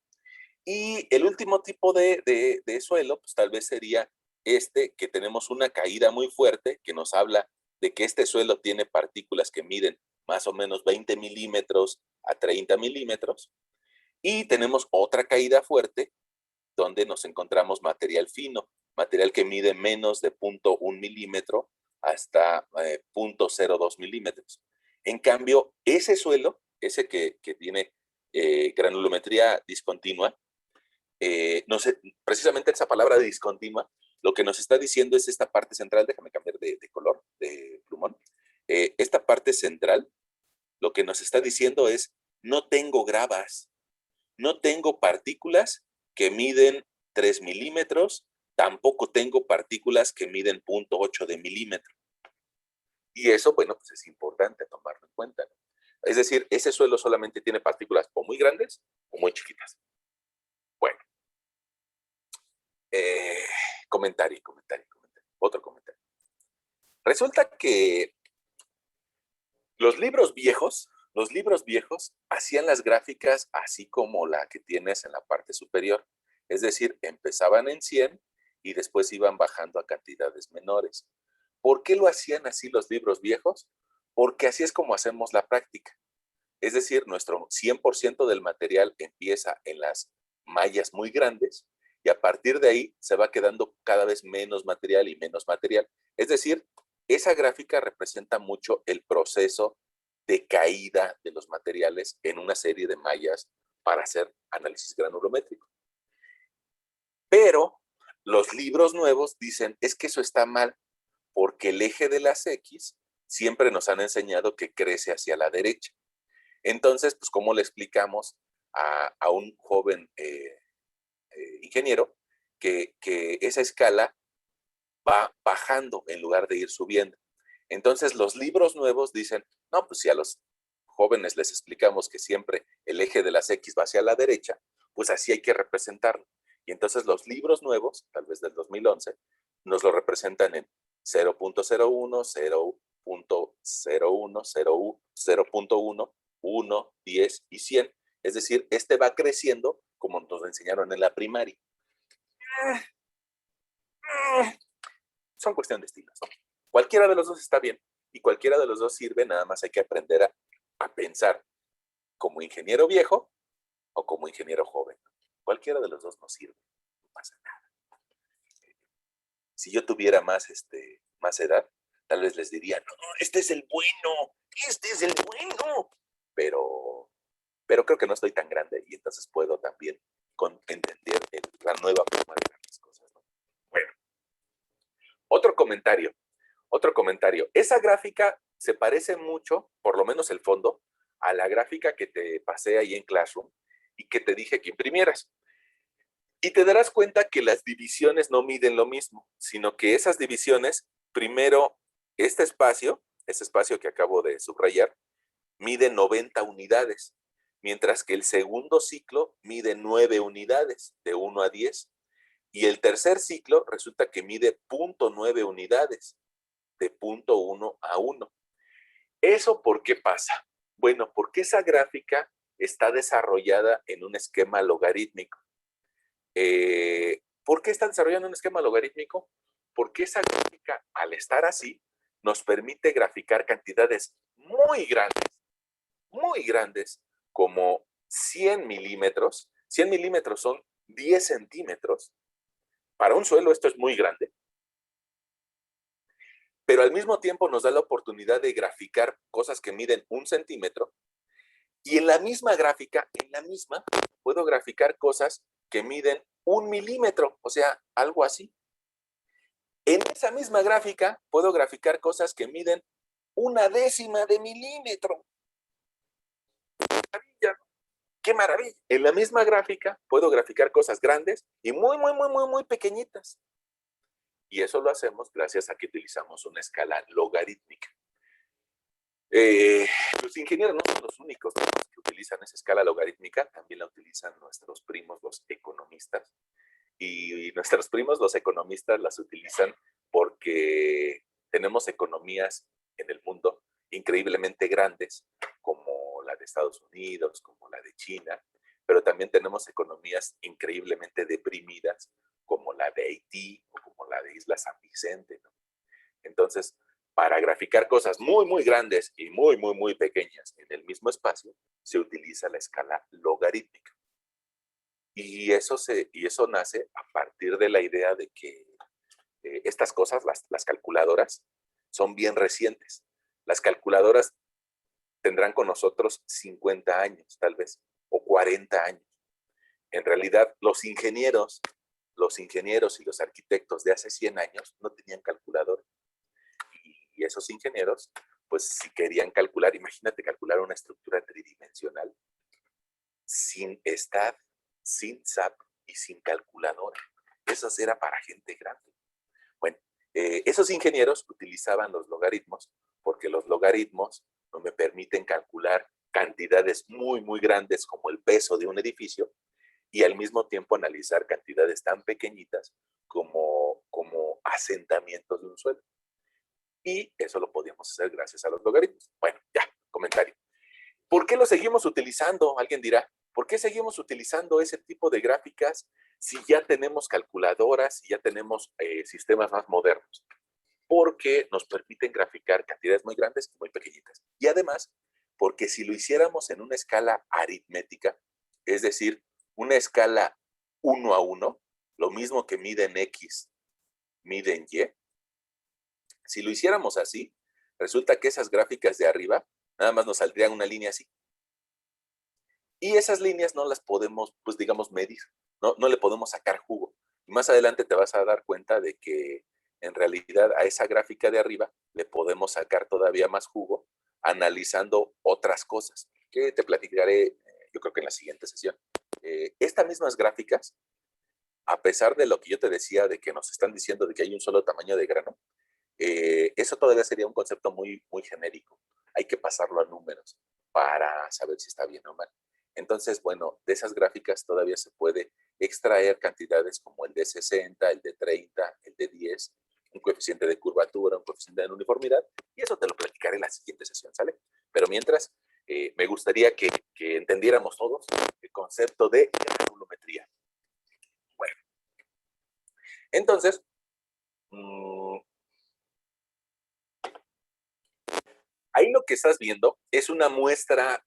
Y el último tipo de suelo, pues tal vez sería este, que tenemos una caída muy fuerte, que nos habla de que este suelo tiene partículas que miden más o menos 20 milímetros a 30 milímetros, y tenemos otra caída fuerte donde nos encontramos material fino, material que mide menos de 0.1 milímetro hasta 0.02 milímetros. En cambio, ese suelo, ese que tiene granulometría discontinua, no sé, precisamente esa palabra discontinua, lo que nos está diciendo es esta parte central, déjame cambiar de color, de plumón. Esta parte central, lo que nos está diciendo es, no tengo gravas, no tengo partículas que miden 3 milímetros, tampoco tengo partículas que miden 0.8 de milímetro. Y eso, bueno, pues es importante tomarlo en cuenta, ¿no? Es decir, ese suelo solamente tiene partículas o muy grandes o muy chiquitas. Bueno. Comentario. Otro comentario. Resulta que los libros viejos hacían las gráficas así como la que tienes en la parte superior. Es decir, empezaban en 100 y después iban bajando a cantidades menores. ¿Por qué lo hacían así los libros viejos? Porque así es como hacemos la práctica. Es decir, nuestro 100% del material empieza en las mallas muy grandes y a partir de ahí se va quedando cada vez menos material y menos material. Es decir, esa gráfica representa mucho el proceso de caída de los materiales en una serie de mallas para hacer análisis granulométrico. Pero los libros nuevos dicen, es que eso está mal, porque el eje de las X siempre nos han enseñado que crece hacia la derecha. Entonces, pues, ¿cómo le explicamos a un joven ingeniero que esa escala va bajando en lugar de ir subiendo? Entonces, los libros nuevos dicen, no, pues si a los jóvenes les explicamos que siempre el eje de las X va hacia la derecha, pues así hay que representarlo. Y entonces los libros nuevos, tal vez del 2011, nos lo representan en 0.01, 0.01, 0.1, 1, 10 y 100. Es decir, este va creciendo como nos lo enseñaron en la primaria. Son cuestión de estilos, ¿no? Cualquiera de los dos está bien y cualquiera de los dos sirve, nada más hay que aprender a pensar como ingeniero viejo o como ingeniero joven. Cualquiera de los dos nos sirve, no pasa nada. Si yo tuviera más edad, tal vez les diría, no, este es el bueno, pero creo que no estoy tan grande y entonces puedo también entender la nueva forma de ver las cosas, ¿no? Bueno, otro comentario. Esa gráfica se parece mucho, por lo menos el fondo, a la gráfica que te pasé ahí en Classroom y que te dije que imprimieras. Y te darás cuenta que las divisiones no miden lo mismo, sino que esas divisiones, primero, este espacio que acabo de subrayar, mide 90 unidades, mientras que el segundo ciclo mide 9 unidades, de 1 a 10, y el tercer ciclo resulta que mide 0.9 unidades, de 0.1 a 1. ¿Eso por qué pasa? Bueno, porque esa gráfica está desarrollada en un esquema logarítmico. ¿Por qué está desarrollando un esquema logarítmico? Porque esa gráfica, al estar así, nos permite graficar cantidades muy grandes, como 100 milímetros. 100 milímetros son 10 centímetros. Para un suelo esto es muy grande. Pero al mismo tiempo nos da la oportunidad de graficar cosas que miden 1 centímetro. Y en la misma gráfica, puedo graficar cosas que miden 1 milímetro, o sea, algo así. En esa misma gráfica puedo graficar cosas que miden 1/10 de milímetro. ¡Maravilla! ¡Qué maravilla! En la misma gráfica puedo graficar cosas grandes y muy pequeñitas. Y eso lo hacemos gracias a que utilizamos una escala logarítmica. Los ingenieros no son los únicos que utilizan esa escala logarítmica, también la utilizan nuestros primos, los economistas. Y nuestros primos, los economistas, las utilizan porque tenemos economías en el mundo increíblemente grandes, como la de Estados Unidos, como la de China, pero también tenemos economías increíblemente deprimidas, como la de Haití o como la de Isla San Vicente, ¿no? Entonces, Para graficar cosas muy, muy grandes y muy, muy, muy pequeñas en el mismo espacio, se utiliza la escala logarítmica. Y eso nace a partir de la idea de que estas cosas, las calculadoras, son bien recientes. Las calculadoras tendrán con nosotros 50 años, tal vez, o 40 años. En realidad, los ingenieros y los arquitectos de hace 100 años no tenían calculadora. Y esos ingenieros, pues si querían calcular, imagínate calcular una estructura tridimensional sin STAD, sin SAP y sin calculadora. Eso era para gente grande. Bueno, esos ingenieros utilizaban los logaritmos porque los logaritmos no me permiten calcular cantidades muy, muy grandes como el peso de un edificio y al mismo tiempo analizar cantidades tan pequeñitas como asentamientos de un suelo. Y eso lo podíamos hacer gracias a los logaritmos. Bueno, ya, comentario. ¿Por qué lo seguimos utilizando? Alguien dirá, ¿por qué seguimos utilizando ese tipo de gráficas si ya tenemos calculadoras, si ya tenemos sistemas más modernos? Porque nos permiten graficar cantidades muy grandes y muy pequeñitas. Y además, porque si lo hiciéramos en una escala aritmética, es decir, una escala 1 a 1, lo mismo que mide en X, mide en Y, si lo hiciéramos así, resulta que esas gráficas de arriba nada más nos saldrían una línea así. Y esas líneas no las podemos, pues digamos, medir. No le podemos sacar jugo. Y más adelante te vas a dar cuenta de que en realidad a esa gráfica de arriba le podemos sacar todavía más jugo analizando otras cosas que te platicaré, yo creo que en la siguiente sesión. Estas mismas gráficas, a pesar de lo que yo te decía de que nos están diciendo de que hay un solo tamaño de grano, eso todavía sería un concepto muy, muy genérico. Hay que pasarlo a números para saber si está bien o mal. Entonces, bueno, de esas gráficas todavía se puede extraer cantidades como el de 60, el de 30, el de 10, un coeficiente de curvatura, un coeficiente de uniformidad, y eso te lo platicaré en la siguiente sesión, ¿sale? Pero mientras, me gustaría que entendiéramos todos el concepto de granulometría. Bueno, entonces, ahí lo que estás viendo es una muestra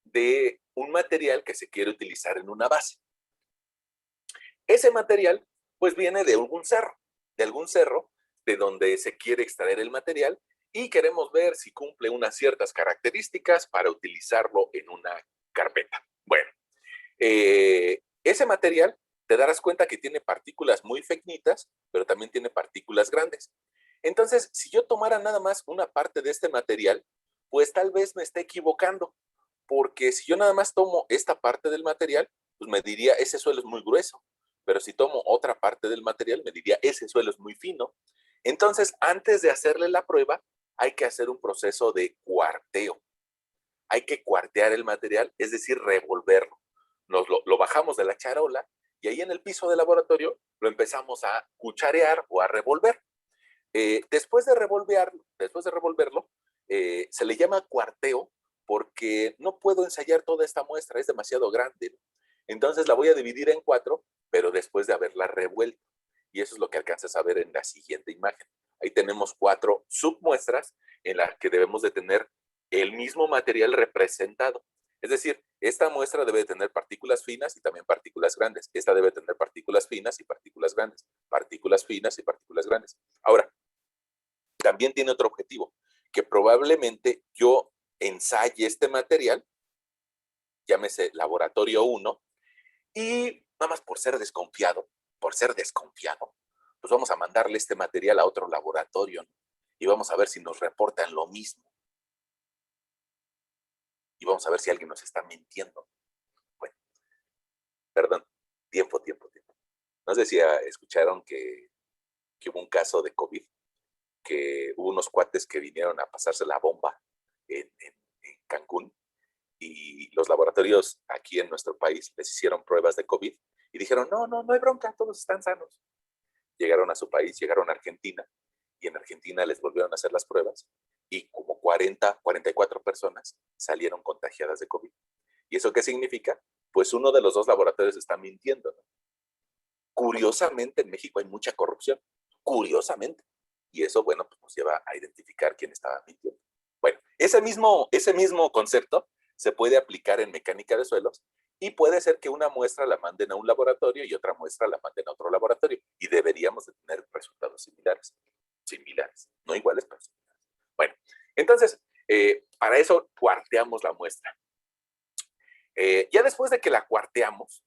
de un material que se quiere utilizar en una base. Ese material, pues viene de algún cerro de donde se quiere extraer el material y queremos ver si cumple unas ciertas características para utilizarlo en una carpeta. Bueno, ese material te darás cuenta que tiene partículas muy pequeñitas, pero también tiene partículas grandes. Entonces, si yo tomara nada más una parte de este material, pues tal vez me esté equivocando, porque si yo nada más tomo esta parte del material, pues me diría, ese suelo es muy grueso, pero si tomo otra parte del material, me diría, ese suelo es muy fino. Entonces, antes de hacerle la prueba, hay que hacer un proceso de cuarteo. Hay que cuartear el material, es decir, revolverlo. Lo bajamos de la charola y ahí en el piso del laboratorio lo empezamos a cucharear o a revolver. Después de revolverlo, se le llama cuarteo porque no puedo ensayar toda esta muestra, es demasiado grande. Entonces la voy a dividir en 4, pero después de haberla revuelto. Y eso es lo que alcanzas a ver en la siguiente imagen. Ahí tenemos 4 submuestras en las que debemos de tener el mismo material representado. Es decir, esta muestra debe de tener partículas finas y también partículas grandes. Esta debe tener partículas finas y partículas grandes. Partículas finas y partículas grandes. Ahora, también tiene otro objetivo, que probablemente yo ensaye este material, llámese laboratorio 1, y nada más por ser desconfiado, pues vamos a mandarle este material a otro laboratorio, ¿no? Y vamos a ver si nos reportan lo mismo. Y vamos a ver si alguien nos está mintiendo. Bueno, perdón, tiempo. No sé si escucharon que hubo un caso de COVID, que hubo unos cuates que vinieron a pasarse la bomba en Cancún y los laboratorios aquí en nuestro país les hicieron pruebas de COVID y dijeron, no hay bronca, todos están sanos. Llegaron a su país, llegaron a Argentina y en Argentina les volvieron a hacer las pruebas y como 44 personas salieron contagiadas de COVID. ¿Y eso qué significa? Pues uno de los 2 laboratorios está mintiendo, ¿no? Curiosamente en México hay mucha corrupción, curiosamente. y eso, bueno, pues nos lleva a identificar quién estaba mintiendo. Bueno, ese mismo concepto se puede aplicar en mecánica de suelos y puede ser que una muestra la manden a un laboratorio y otra muestra la manden a otro laboratorio y deberíamos de tener resultados similares, no iguales, pero similares. Bueno, entonces, para eso cuarteamos la muestra. Ya después de que la cuarteamos,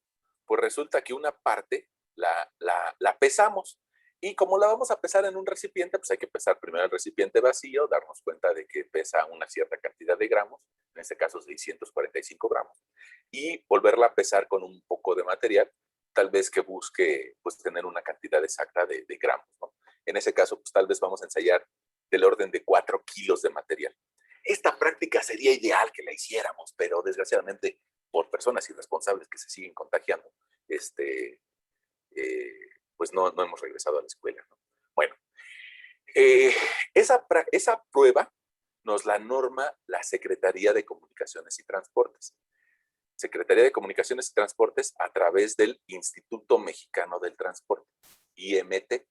pues resulta que una parte la pesamos. Y como la vamos a pesar en un recipiente, pues hay que pesar primero el recipiente vacío, darnos cuenta de que pesa una cierta cantidad de gramos, en este caso 645 gramos, y volverla a pesar con un poco de material, tal vez que busque pues, tener una cantidad exacta de gramos, ¿no? En ese caso, pues tal vez vamos a ensayar del orden de 4 kilos de material. Esta práctica sería ideal que la hiciéramos, pero desgraciadamente por personas irresponsables que se siguen contagiando, pues no hemos regresado a la escuela, ¿no? Bueno, esa prueba nos la norma la Secretaría de Comunicaciones y Transportes. Secretaría de Comunicaciones y Transportes a través del Instituto Mexicano del Transporte, IMT.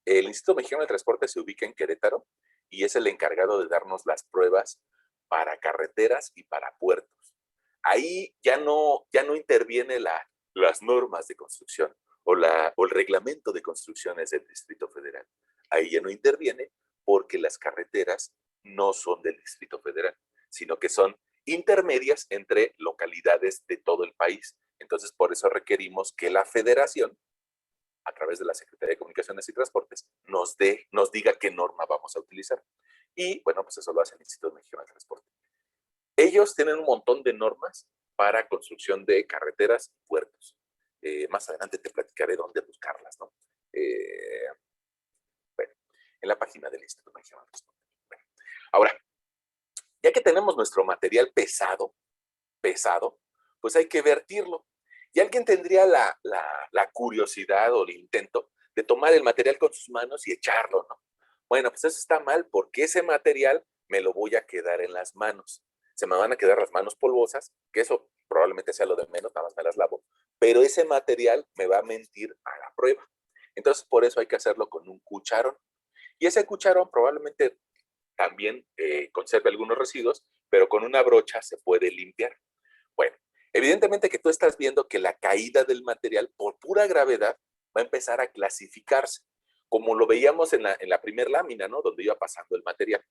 El Instituto Mexicano del Transporte se ubica en Querétaro y es el encargado de darnos las pruebas para carreteras y para puertos. Ahí ya no interviene las normas de construcción o el reglamento de construcciones del Distrito Federal. Ahí ya no interviene porque las carreteras no son del Distrito Federal, sino que son intermedias entre localidades de todo el país. Entonces, por eso requerimos que la Federación, a través de la Secretaría de Comunicaciones y Transportes, nos diga qué norma vamos a utilizar. Y, bueno, pues eso lo hace el Instituto Mexicano de Transporte. Ellos tienen un montón de normas para construcción de carreteras y puertos. Más adelante te platicaré dónde buscarlas, ¿no? Bueno, en la página del Instituto Mexicano de Transporte. Bueno, ahora, ya que tenemos nuestro material pesado, pues hay que vertirlo. Y alguien tendría la curiosidad o el intento de tomar el material con sus manos y echarlo, ¿no? Bueno, pues eso está mal porque ese material me lo voy a quedar en las manos. Se me van a quedar las manos polvosas, que eso probablemente sea lo de menos, nada más me las lavo, pero ese material me va a mentir a la prueba. Entonces, por eso hay que hacerlo con un cucharón. Y ese cucharón probablemente también conserve algunos residuos, pero con una brocha se puede limpiar. Bueno, evidentemente que tú estás viendo que la caída del material por pura gravedad va a empezar a clasificarse, como lo veíamos en la primera lámina, ¿no? Donde iba pasando el material.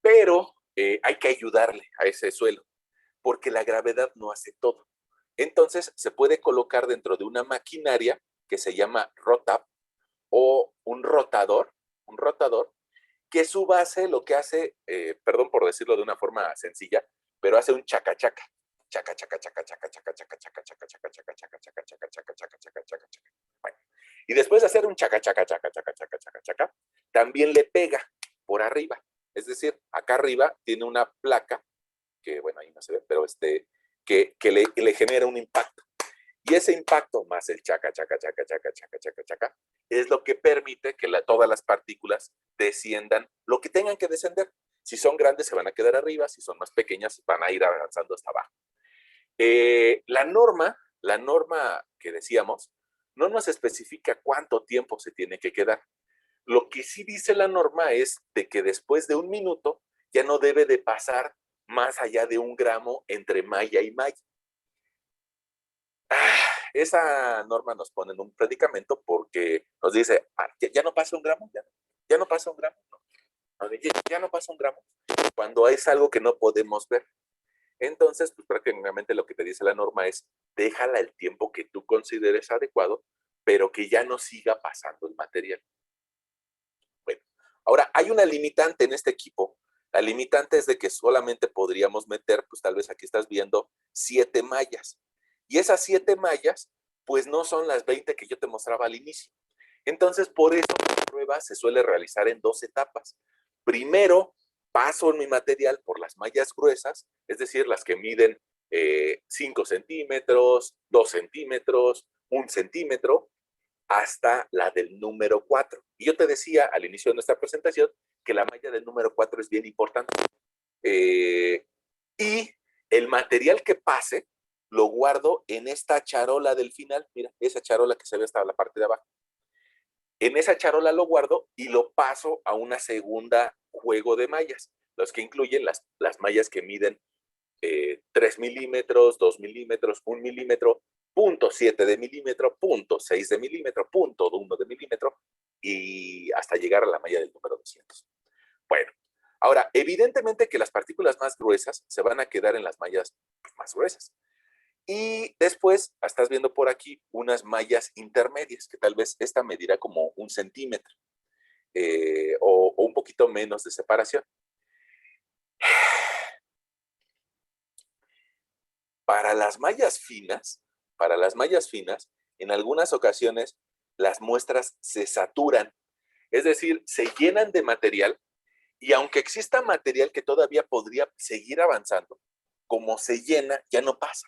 Pero hay que ayudarle a ese suelo, porque la gravedad no hace todo. Entonces, se puede colocar dentro de una maquinaria que se llama rotap o un rotador, que su base lo que hace, perdón por decirlo de una forma sencilla, pero hace un chaca-chaca. Chaca, chaca, chaca, chaca, chaca, chaca, chaca, chaca, chaca, chaca, chaca, chaca, chaca, chaca, chaca, chaca, chaca, chaca. Bueno, y después de hacer un chaca, chaca, chaca, chaca, chaca, chaca, chaca, también le pega por arriba. Es decir, acá arriba tiene una placa, que bueno, ahí no se ve, pero que le genera un impacto. Y ese impacto más el chaca, chaca, chaca, chaca, chaca, chaca, chaca, es lo que permite que todas las partículas desciendan lo que tengan que descender. Si son grandes se van a quedar arriba, si son más pequeñas van a ir avanzando hasta abajo. La norma que decíamos, no nos especifica cuánto tiempo se tiene que quedar. Lo que sí dice la norma es de que después de 1 minuto ya no debe de pasar más allá de 1 gramo entre malla y malla. Esa norma nos pone en un predicamento porque nos dice, ya no pasa 1 gramo, ya no pasa 1 gramo, ya no pasa 1 gramo, cuando es algo que no podemos ver. Entonces, pues prácticamente lo que te dice la norma es, déjala el tiempo que tú consideres adecuado, pero que ya no siga pasando el material. Bueno, ahora hay una limitante en este equipo. La limitante es de que solamente podríamos meter, pues tal vez aquí estás viendo 7 mallas. Y esas 7 mallas, pues no son las 20 que yo te mostraba al inicio. Entonces, por eso la prueba se suele realizar en 2 etapas. Primero, paso mi material por las mallas gruesas, es decir, las que miden 5 centímetros, 2 centímetros, 1 centímetro, hasta la del número 4. Y yo te decía al inicio de nuestra presentación que la malla del número 4 es bien importante. Y el material que pase lo guardo en esta charola del final. Mira, esa charola que se ve hasta la parte de abajo. En esa charola lo guardo y lo paso a una segunda juego de mallas, los que incluyen las mallas que miden 3 milímetros, 2 milímetros, 1 milímetro, 0.7 de milímetro, 0.6 de milímetro, 0.1 de milímetro y hasta llegar a la malla del número 200. Bueno, ahora, evidentemente que las partículas más gruesas se van a quedar en las mallas más gruesas. Y después estás viendo por aquí unas mallas intermedias, que tal vez esta medirá como 1 centímetro o un poquito menos de separación. Para las mallas finas, en algunas ocasiones las muestras se saturan, es decir, se llenan de material y aunque exista material que todavía podría seguir avanzando, como se llena, ya no pasa.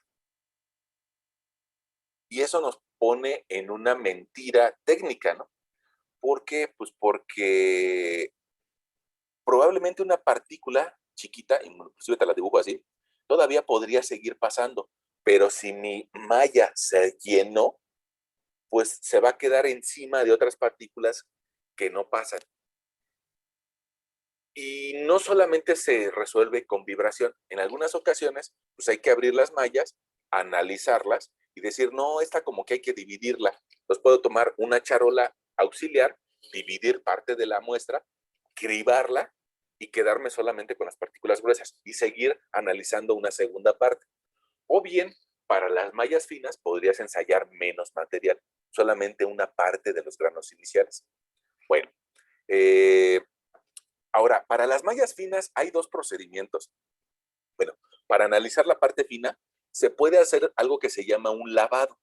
Y eso nos pone en una mentira técnica, ¿no? ¿Por qué? Pues porque probablemente una partícula chiquita, inclusive te la dibujo así, todavía podría seguir pasando, pero si mi malla se llenó, pues se va a quedar encima de otras partículas que no pasan. Y no solamente se resuelve con vibración, en algunas ocasiones pues hay que abrir las mallas, analizarlas y decir, no, esta como que hay que dividirla. Entonces puedo tomar una charola auxiliar, dividir parte de la muestra, cribarla y quedarme solamente con las partículas gruesas y seguir analizando una segunda parte. O bien, para las mallas finas podrías ensayar menos material, solamente una parte de los granos iniciales. Bueno, ahora, para las mallas finas hay dos procedimientos. Bueno, para analizar la parte fina, se puede hacer algo que se llama un lavado.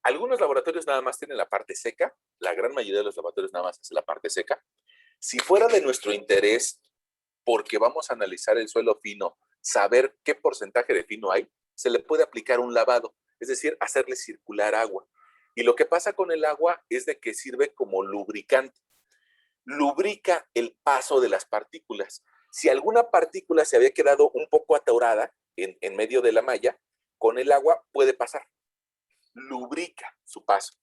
Algunos laboratorios nada más tienen la parte seca, la gran mayoría de los laboratorios nada más es la parte seca. Si fuera de nuestro interés, porque vamos a analizar el suelo fino, saber qué porcentaje de fino hay, se le puede aplicar un lavado, es decir, hacerle circular agua. Y lo que pasa con el agua es de que sirve como lubricante. Lubrica el paso de las partículas. Si alguna partícula se había quedado un poco atorada en medio de la malla, con el agua puede pasar. Lubrica su paso.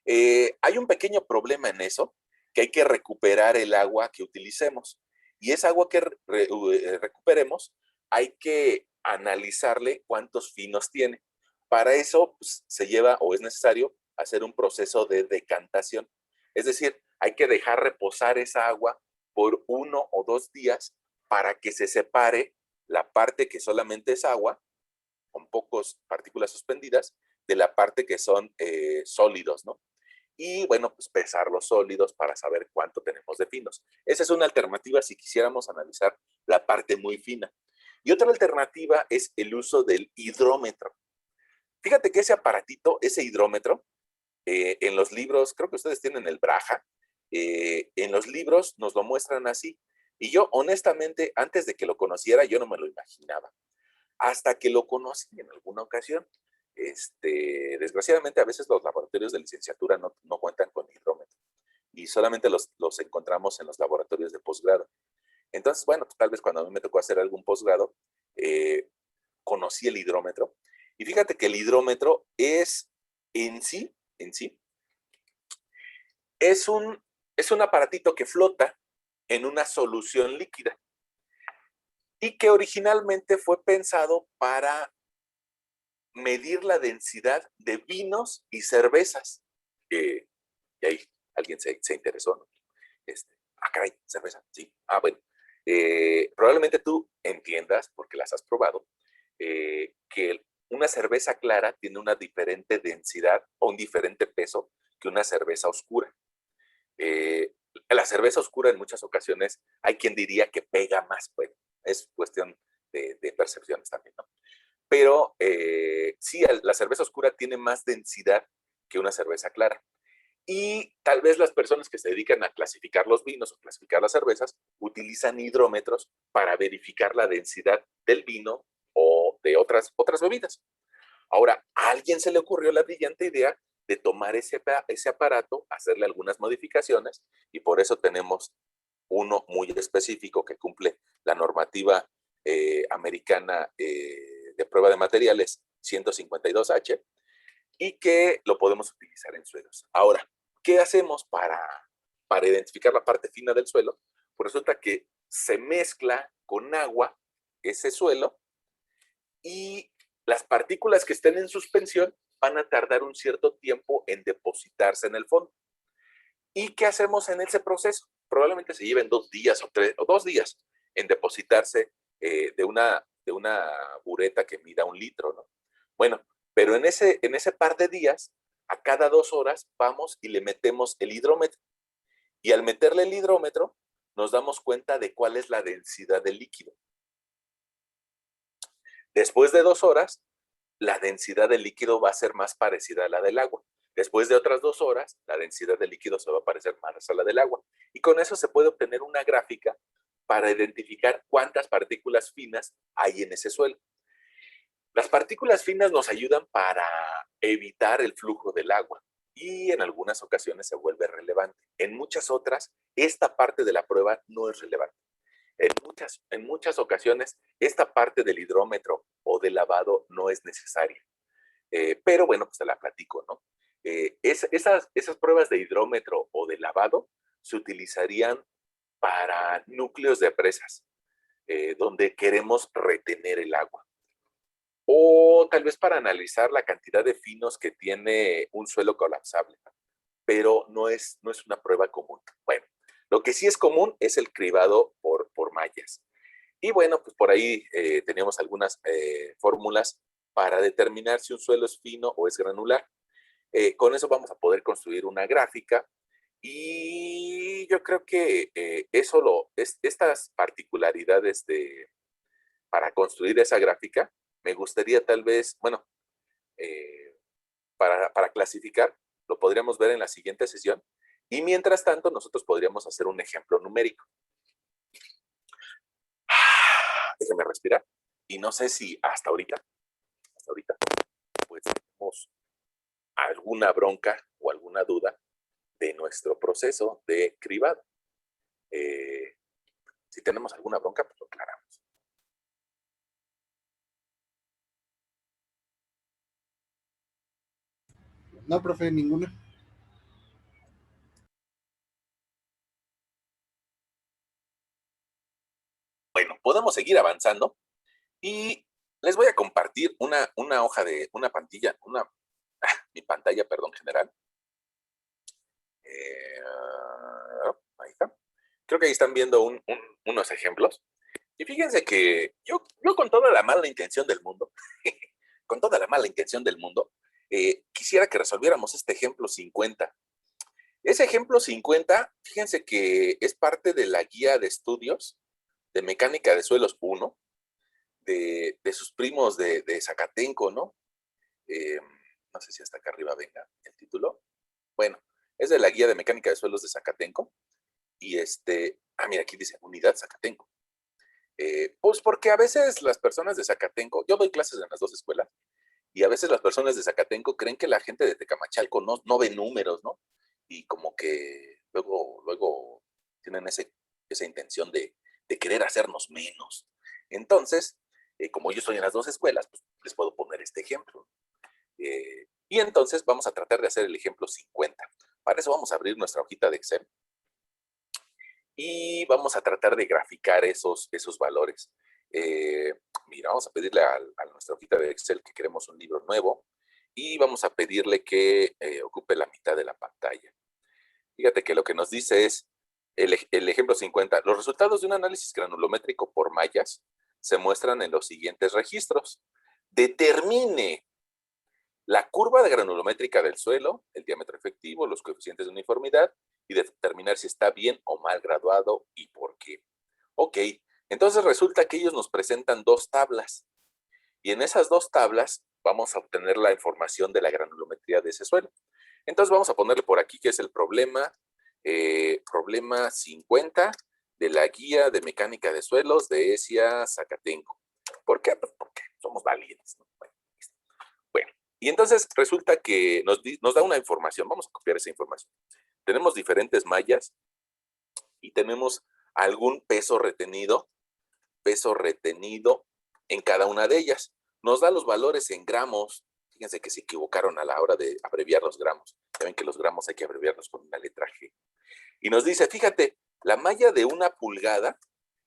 Hay un pequeño problema en eso, que hay que recuperar el agua que utilicemos. Y esa agua que recuperemos, hay que analizarle cuántos finos tiene. Para eso pues, se lleva o es necesario hacer un proceso de decantación. Es decir, hay que dejar reposar esa agua por 1 o 2 días para que se separe la parte que solamente es agua, con pocas partículas suspendidas, de la parte que son sólidos, ¿no? Y bueno, pues pesar los sólidos para saber cuánto tenemos de finos. Esa es una alternativa si quisiéramos analizar la parte muy fina. Y otra alternativa es el uso del hidrómetro. Fíjate que ese aparatito, ese hidrómetro, en los libros, creo que ustedes tienen el Braja, en los libros nos lo muestran así. Y yo, honestamente, antes de que lo conociera, yo no me lo imaginaba. Hasta que lo conocí en alguna ocasión. Desgraciadamente, a veces los laboratorios de licenciatura no cuentan con hidrómetro y solamente los encontramos en los laboratorios de posgrado. Entonces, bueno, pues, tal vez cuando a mí me tocó hacer algún posgrado, conocí el hidrómetro. Y fíjate que el hidrómetro es en sí, es un aparatito que flota en una solución líquida y que originalmente fue pensado para medir la densidad de vinos y cervezas. Y ahí alguien se interesó, ¿no? Caray, cerveza, sí. Bueno. Probablemente tú entiendas, porque las has probado, que una cerveza clara tiene una diferente densidad o un diferente peso que una cerveza oscura. La cerveza oscura en muchas ocasiones hay quien diría que pega más, bueno, es cuestión de percepciones también, ¿no? Pero sí, la cerveza oscura tiene más densidad que una cerveza clara. Y tal vez las personas que se dedican a clasificar los vinos o clasificar las cervezas utilizan hidrómetros para verificar la densidad del vino o de otras bebidas. Ahora, a alguien se le ocurrió la brillante idea de tomar ese aparato, hacerle algunas modificaciones y por eso tenemos uno muy específico que cumple la normativa americana de prueba de materiales 152H y que lo podemos utilizar en suelos. Ahora, ¿qué hacemos para identificar la parte fina del suelo? Pues resulta que se mezcla con agua ese suelo y las partículas que estén en suspensión van a tardar un cierto tiempo en depositarse en el fondo. ¿Y qué hacemos en ese proceso? Probablemente se lleven 2 días o 2 días en depositarse de una bureta que mida 1 litro, ¿no? Bueno, pero en ese par de días, a cada 2 horas, vamos y le metemos el hidrómetro. Y al meterle el hidrómetro, nos damos cuenta de cuál es la densidad del líquido. Después de 2 horas, la densidad del líquido va a ser más parecida a la del agua. Después de otras 2 horas, la densidad del líquido se va a parecer más a la del agua. Y con eso se puede obtener una gráfica para identificar cuántas partículas finas hay en ese suelo. Las partículas finas nos ayudan para evitar el flujo del agua y en algunas ocasiones se vuelve relevante. En muchas otras, esta parte de la prueba no es relevante. En muchas ocasiones, esta parte del hidrómetro o del lavado no es necesaria. Pero bueno, pues te la platico, ¿no? Esas pruebas de hidrómetro o de lavado se utilizarían para núcleos de presas, donde queremos retener el agua. O tal vez para analizar la cantidad de finos que tiene un suelo colapsable, pero no es una prueba común. Bueno, lo que sí es común es el cribado por mallas. Y bueno, pues por ahí teníamos algunas fórmulas para determinar si un suelo es fino o es granular. Con eso vamos a poder construir una gráfica y yo creo que estas particularidades para construir esa gráfica, me gustaría tal vez, bueno, para clasificar, lo podríamos ver en la siguiente sesión y mientras tanto nosotros podríamos hacer un ejemplo numérico. Déjeme respirar y no sé si hasta ahorita, pues tenemos alguna bronca o alguna duda de nuestro proceso de cribado. Si tenemos alguna bronca, pues lo aclaramos. No, profe, ninguna. Bueno, podemos seguir avanzando y les voy a compartir una hoja de una pantalla, mi pantalla, perdón, general. Ahí está. Creo que ahí están viendo unos ejemplos. Y fíjense que yo con toda la mala intención del mundo, con toda la mala intención del mundo, quisiera que resolviéramos este ejemplo 50. Ese ejemplo 50, fíjense que es parte de la guía de estudios de mecánica de suelos 1, de sus primos de Zacatenco, ¿no? No sé si hasta acá arriba venga el título. Bueno, es de la guía de mecánica de suelos de Zacatenco. Y mira, aquí dice Unidad Zacatenco. Pues porque a veces las personas de Zacatenco, yo doy clases en las 2 escuelas, y a veces las personas de Zacatenco creen que la gente de Tecamachalco no ve números, ¿no? Y como que luego tienen esa intención de querer hacernos menos. Entonces, como yo estoy en las 2 escuelas, pues les puedo poner este ejemplo. Y entonces vamos a tratar de hacer el ejemplo 50. Para eso vamos a abrir nuestra hojita de Excel y vamos a tratar de graficar esos valores. Mira, vamos a pedirle a nuestra hojita de Excel que queremos un libro nuevo y vamos a pedirle que ocupe la mitad de la pantalla. Fíjate que lo que nos dice es el ejemplo 50. Los resultados de un análisis granulométrico por mallas se muestran en los siguientes registros. Determine la curva de granulométrica del suelo, el diámetro efectivo, los coeficientes de uniformidad y determinar si está bien o mal graduado y por qué. Ok, entonces resulta que ellos nos presentan 2 tablas y en esas 2 tablas vamos a obtener la información de la granulometría de ese suelo. Entonces vamos a ponerle por aquí que es el problema 50 de la guía de mecánica de suelos de ESIA Zacatenco. ¿Por qué? Pues porque somos valientes, ¿no? Bueno, y entonces resulta que nos da una información. Vamos a copiar esa información. Tenemos diferentes mallas y tenemos algún peso retenido en cada una de ellas. Nos da los valores en gramos. fíjense que se equivocaron a la hora de abreviar los gramos. Saben que los gramos hay que abreviarlos con una letra G. Y nos dice, fíjate, la malla de 1 pulgada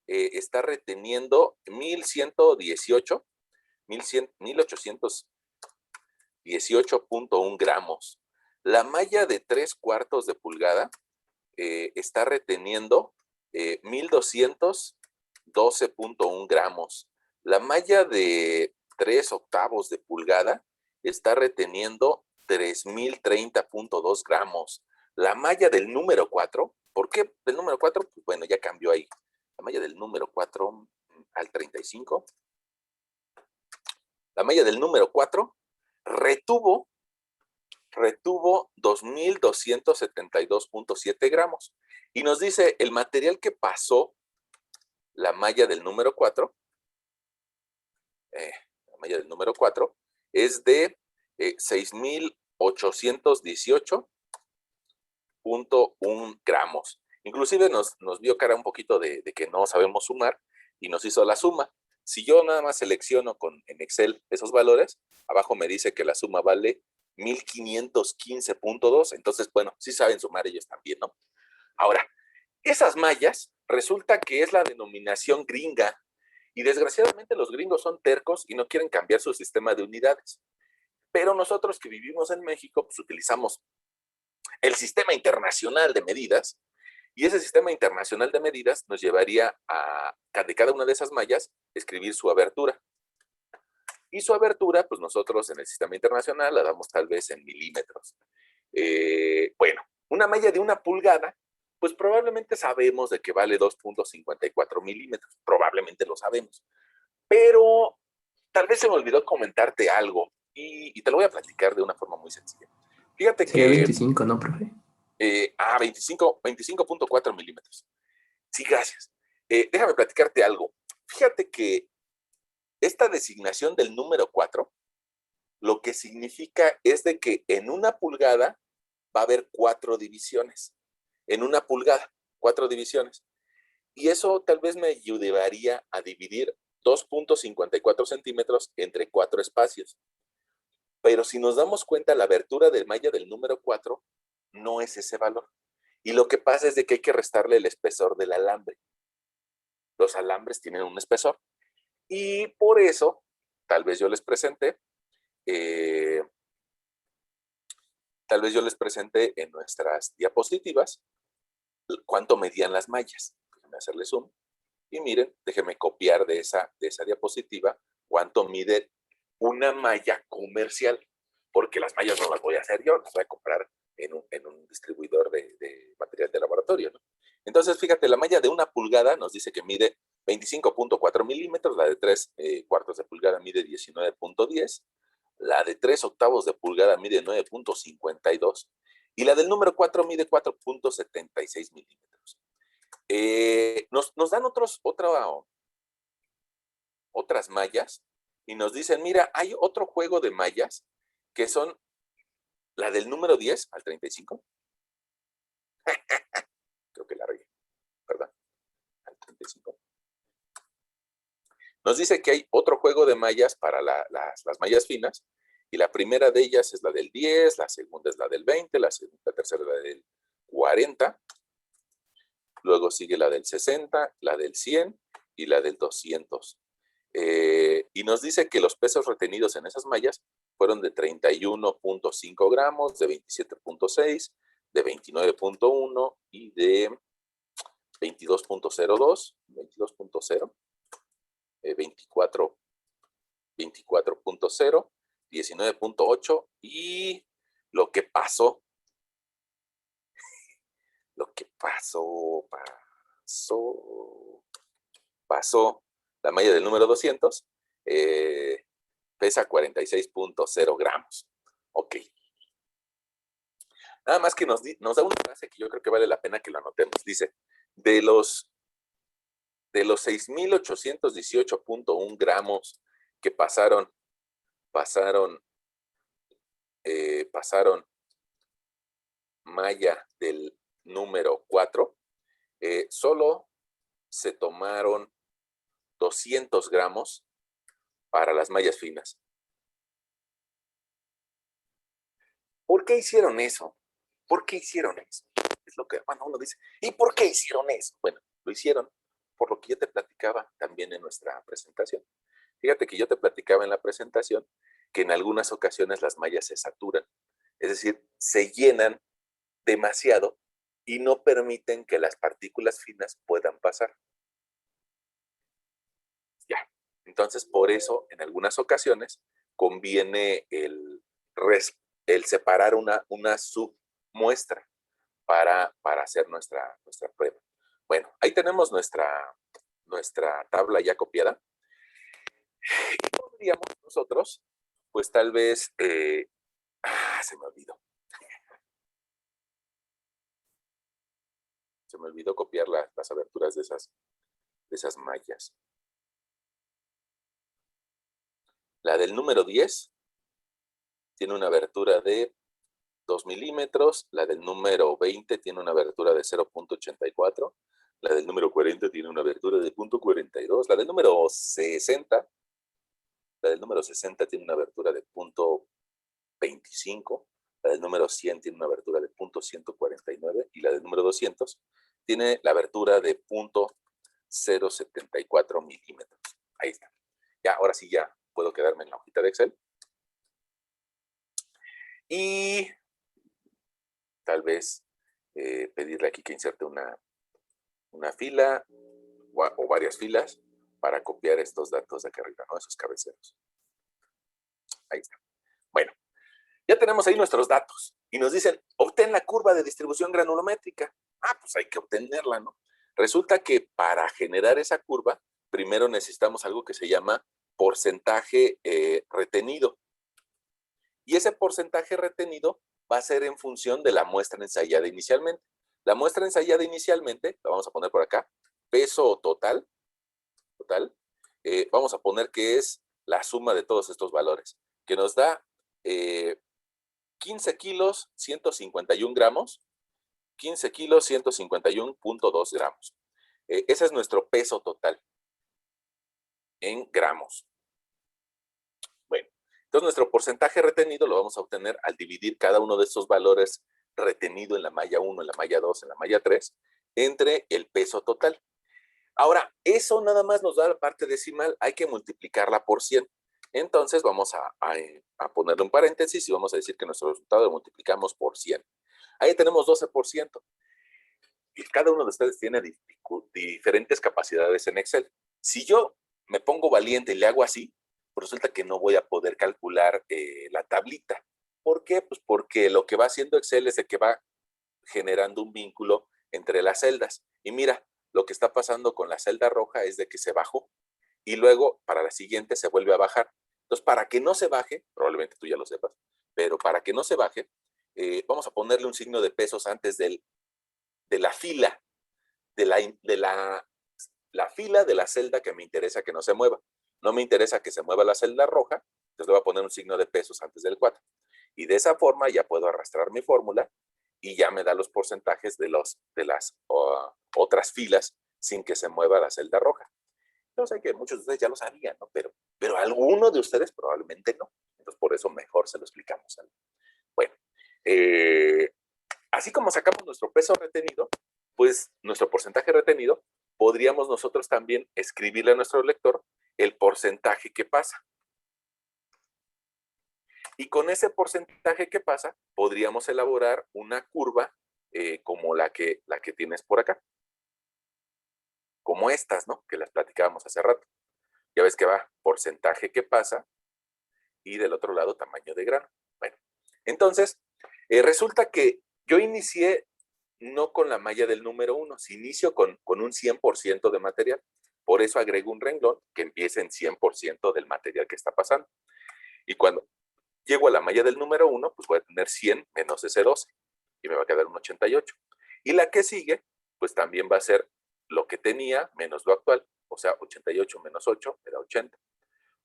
está reteniendo 1818.1 gramos. La malla de 3/4 de pulgada está reteniendo 1212.1 gramos. La malla de 3/8 de pulgada está reteniendo 3030.2 gramos. La malla del número 4, ¿por qué del número 4? Pues bueno, ya cambió ahí. La malla del número 4 al 35. La malla del número 4 retuvo 2.272.7 gramos. Y nos dice, el material que pasó la malla del número 4, la malla del número 4, es de 6.818.1 gramos. Inclusive nos vio cara un poquito de que no sabemos sumar y nos hizo la suma. Si yo nada más selecciono en Excel esos valores, abajo me dice que la suma vale 1515.2. Entonces, bueno, sí saben sumar ellos también, ¿no? Ahora, esas mallas resulta que es la denominación gringa y desgraciadamente los gringos son tercos y no quieren cambiar su sistema de unidades. Pero nosotros que vivimos en México, pues utilizamos el sistema internacional de medidas y ese sistema internacional de medidas nos llevaría de cada una de esas mallas escribir su abertura. Y su abertura, pues nosotros en el sistema internacional la damos tal vez en milímetros. Bueno, una malla de 1 pulgada, pues probablemente sabemos de que vale 2.54 milímetros. Probablemente lo sabemos. Pero tal vez se me olvidó comentarte algo y te lo voy a platicar de una forma muy sencilla. Fíjate Sería que... 25, ¿no, profe? 25.4 milímetros. Sí, gracias. Déjame platicarte algo. Fíjate que esta designación del número 4, lo que significa es de que en 1 pulgada va a haber 4 divisiones. En 1 pulgada, 4 divisiones. Y eso tal vez me ayudaría a dividir 2.54 centímetros entre 4 espacios. Pero si nos damos cuenta, la abertura de malla del número 4 no es ese valor. Y lo que pasa es de que hay que restarle el espesor del alambre. Los alambres tienen un espesor. Y por eso, tal vez yo les presenté, en nuestras diapositivas cuánto medían las mallas. Déjenme hacerle zoom. Y miren, déjenme copiar de esa diapositiva cuánto mide una malla comercial. Porque las mallas no las voy a hacer yo, las voy a comprar en un distribuidor de material de laboratorio, ¿no? Entonces, fíjate, la malla de 1 pulgada nos dice que mide 25.4 milímetros, la de 3/4 de pulgada mide 19.10, la de 3/8 de pulgada mide 9.52 y la del número 4 mide 4.76 milímetros. Nos dan otras mallas y nos dicen, mira, hay otro juego de mallas que son la del número 10 al 35. Creo que la regué, ¿verdad? Al 35. Nos dice que hay otro juego de mallas para las mallas finas, y la primera de ellas es la del 10, la segunda es la del 20, la tercera es la del 40, luego sigue la del 60, la del 100 y la del 200. Y nos dice que los pesos retenidos en esas mallas fueron de 31.5 gramos, de 27.6, de 29.1 y de 22.02, 22.0, 24.0, 19.8 y lo que pasó, la malla del número 200, pesa 46.0 gramos. Ok. Nada más que nos da una frase que yo creo que vale la pena que lo anotemos. Dice, de los 6.818.1 gramos que pasaron malla del número 4, solo se tomaron 200 gramos para las mallas finas. ¿Por qué hicieron eso? ¿Por qué hicieron eso? Es lo que, bueno, uno dice, ¿y por qué hicieron eso? Bueno, lo hicieron por lo que yo te platicaba también en nuestra presentación. Fíjate que yo te platicaba en la presentación que en algunas ocasiones las mallas se saturan, es decir, se llenan demasiado y no permiten que las partículas finas puedan pasar. Ya. Entonces, por eso, en algunas ocasiones, conviene el separar una submuestra para hacer nuestra prueba. Bueno, ahí tenemos nuestra tabla ya copiada. Y podríamos nosotros, pues tal vez, se me olvidó. Se me olvidó copiar las aberturas de esas mallas. La del número 10 tiene una abertura de 2 milímetros, la del número 20 tiene una abertura de 0.84, la del número 40 tiene una abertura de 0.42, la del número 60 tiene una abertura de 0.25, la del número 100 tiene una abertura de 0.149 y la del número 200 tiene la abertura de 0.074 milímetros. Ahí está. Ya, ahora sí ya puedo quedarme en la hojita de Excel. Y tal vez pedirle aquí que inserte una fila o varias filas para copiar estos datos de acá arriba, ¿no? Esos cabeceros. Ahí está. Bueno, ya tenemos ahí nuestros datos y nos dicen, obtén la curva de distribución granulométrica. Ah, pues hay que obtenerla, ¿no? Resulta que para generar esa curva, primero necesitamos algo que se llama porcentaje retenido. Y ese porcentaje retenido va a ser en función de la muestra ensayada inicialmente. La muestra ensayada inicialmente, la vamos a poner por acá, peso total, vamos a poner que es la suma de todos estos valores, que nos da 15 kilos, 151 gramos, 15 kilos, 151.2 gramos. Ese es nuestro peso total en gramos. Bueno, entonces nuestro porcentaje retenido lo vamos a obtener al dividir cada uno de estos valores retenido en la malla 1, en la malla 2, en la malla 3, entre el peso total. Ahora, eso nada más nos da la parte decimal, hay que multiplicarla por 100. Entonces vamos a ponerle un paréntesis y vamos a decir que nuestro resultado lo multiplicamos por 100. Ahí tenemos 12%. Y cada uno de ustedes tiene diferentes capacidades en Excel. Si yo me pongo valiente y le hago así, pues resulta que no voy a poder calcular la tablita. ¿Por qué? Pues porque lo que va haciendo Excel es de que va generando un vínculo entre las celdas. Y mira, lo que está pasando con la celda roja es de que se bajó y luego para la siguiente se vuelve a bajar. Entonces, para que no se baje, probablemente tú ya lo sepas, pero para que no se baje, vamos a ponerle un signo de pesos antes de la fila, la fila de la celda que me interesa que no se mueva. No me interesa que se mueva la celda roja, entonces le voy a poner un signo de pesos antes del 4. Y de esa forma ya puedo arrastrar mi fórmula y ya me da los porcentajes de las otras filas sin que se mueva la celda roja. Yo sé que muchos de ustedes ya lo sabían, ¿no? Pero alguno de ustedes probablemente no. Entonces, por eso mejor se lo explicamos. Bueno, así como sacamos nuestro peso retenido, pues nuestro porcentaje retenido, podríamos nosotros también escribirle a nuestro lector el porcentaje que pasa. Y con ese porcentaje que pasa, podríamos elaborar una curva como la que tienes por acá. Como estas, ¿no? Que las platicábamos hace rato. Ya ves que va porcentaje que pasa y del otro lado tamaño de grano. Bueno, entonces, resulta que yo inicié no con la malla del número 1, si inicio con un 100% de material. Por eso agrego un renglón que empiece en 100% del material que está pasando. Y cuando llego a la malla del número 1, pues voy a tener 100 menos ese 12 y me va a quedar un 88. Y la que sigue, pues también va a ser lo que tenía menos lo actual. O sea, 88 menos 8 me da 80.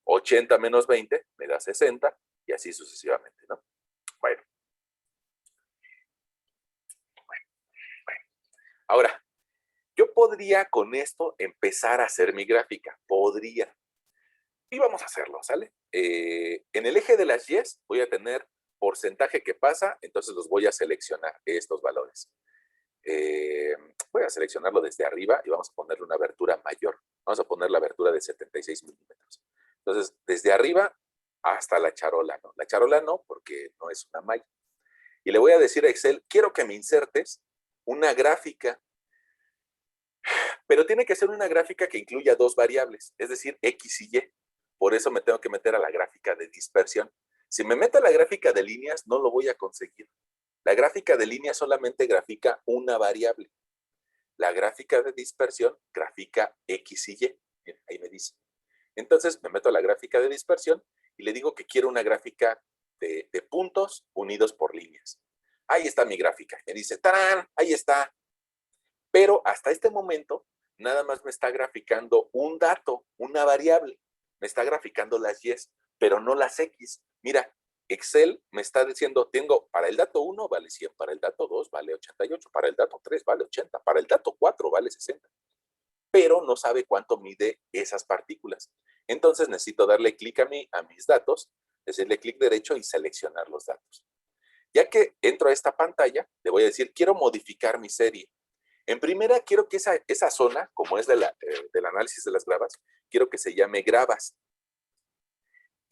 80 menos 20 me da 60 y así sucesivamente, ¿no? Bueno. Ahora, yo podría con esto empezar a hacer mi gráfica. Podría. Y vamos a hacerlo, ¿sale? En el eje de las Y's voy a tener porcentaje que pasa, entonces los voy a seleccionar, estos valores. Voy a seleccionarlo desde arriba y vamos a ponerle una abertura mayor. Vamos a poner la abertura de 76 milímetros. Entonces, desde arriba hasta la charola, ¿no? La charola no, porque no es una malla. Y le voy a decir a Excel, quiero que me insertes una gráfica, pero tiene que ser una gráfica que incluya dos variables, es decir, X y Y. Por eso me tengo que meter a la gráfica de dispersión. Si me meto a la gráfica de líneas, no lo voy a conseguir. La gráfica de líneas solamente grafica una variable. La gráfica de dispersión grafica X y Y. Miren, ahí me dice. Entonces me meto a la gráfica de dispersión y le digo que quiero una gráfica de puntos unidos por líneas. Ahí está mi gráfica. Me dice, ¡tarán! Ahí está. Pero hasta este momento, nada más me está graficando un dato, una variable. Me está graficando las Y, pero no las X. Mira, Excel me está diciendo, tengo para el dato 1 vale 100, para el dato 2 vale 88, para el dato 3 vale 80, para el dato 4 vale 60. Pero no sabe cuánto mide esas partículas. Entonces necesito darle clic a mis datos, decirle clic derecho y seleccionar los datos. Ya que entro a esta pantalla, le voy a decir, quiero modificar mi serie. En primera, quiero que esa zona, como es del análisis de las gravas, quiero que se llame gravas.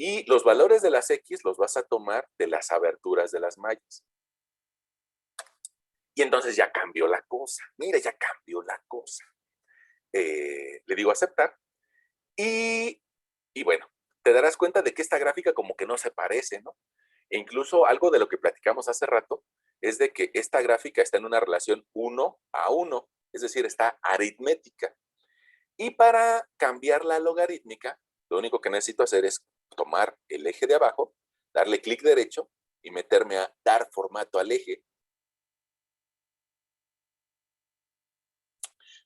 Y los valores de las X los vas a tomar de las aberturas de las mallas. Y entonces ya cambió la cosa. Mira, ya cambió la cosa. Le digo aceptar. Y bueno, te darás cuenta de que esta gráfica como que no se parece, ¿no? E incluso algo de lo que platicamos hace rato es de que esta gráfica está en una relación 1:1, es decir, está aritmética. Y para cambiar la logarítmica, lo único que necesito hacer es tomar el eje de abajo, darle clic derecho y meterme a dar formato al eje.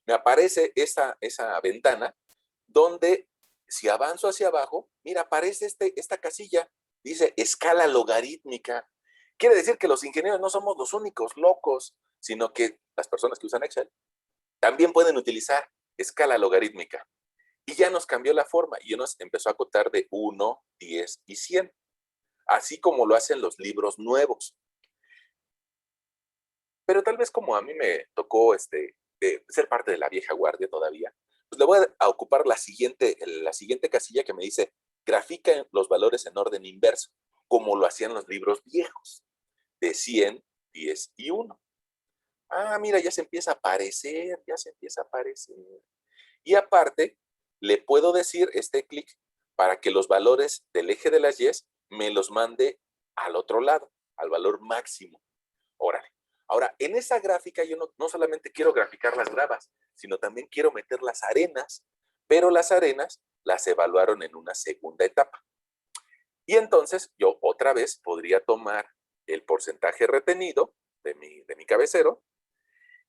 Me aparece esa ventana donde si avanzo hacia abajo, mira, aparece esta casilla, dice escala logarítmica. Quiere decir que los ingenieros no somos los únicos locos, sino que las personas que usan Excel también pueden utilizar escala logarítmica. Y ya nos cambió la forma y nos empezó a acotar de 1, 10 y 100, así como lo hacen los libros nuevos. Pero tal vez como a mí me tocó ser parte de la vieja guardia todavía, pues le voy a ocupar la siguiente casilla que me dice grafica los valores en orden inverso, como lo hacían los libros viejos, de 100, 10 y 1. Ah, mira, ya se empieza a aparecer, ya se empieza a aparecer. Y aparte, le puedo decir clic para que los valores del eje de las Y me los mande al otro lado, al valor máximo. Órale. Ahora, en esa gráfica yo no solamente quiero graficar las gravas, sino también quiero meter las arenas, pero las arenas las evaluaron en una segunda etapa. Y entonces yo otra vez podría tomar el porcentaje retenido de mi cabecero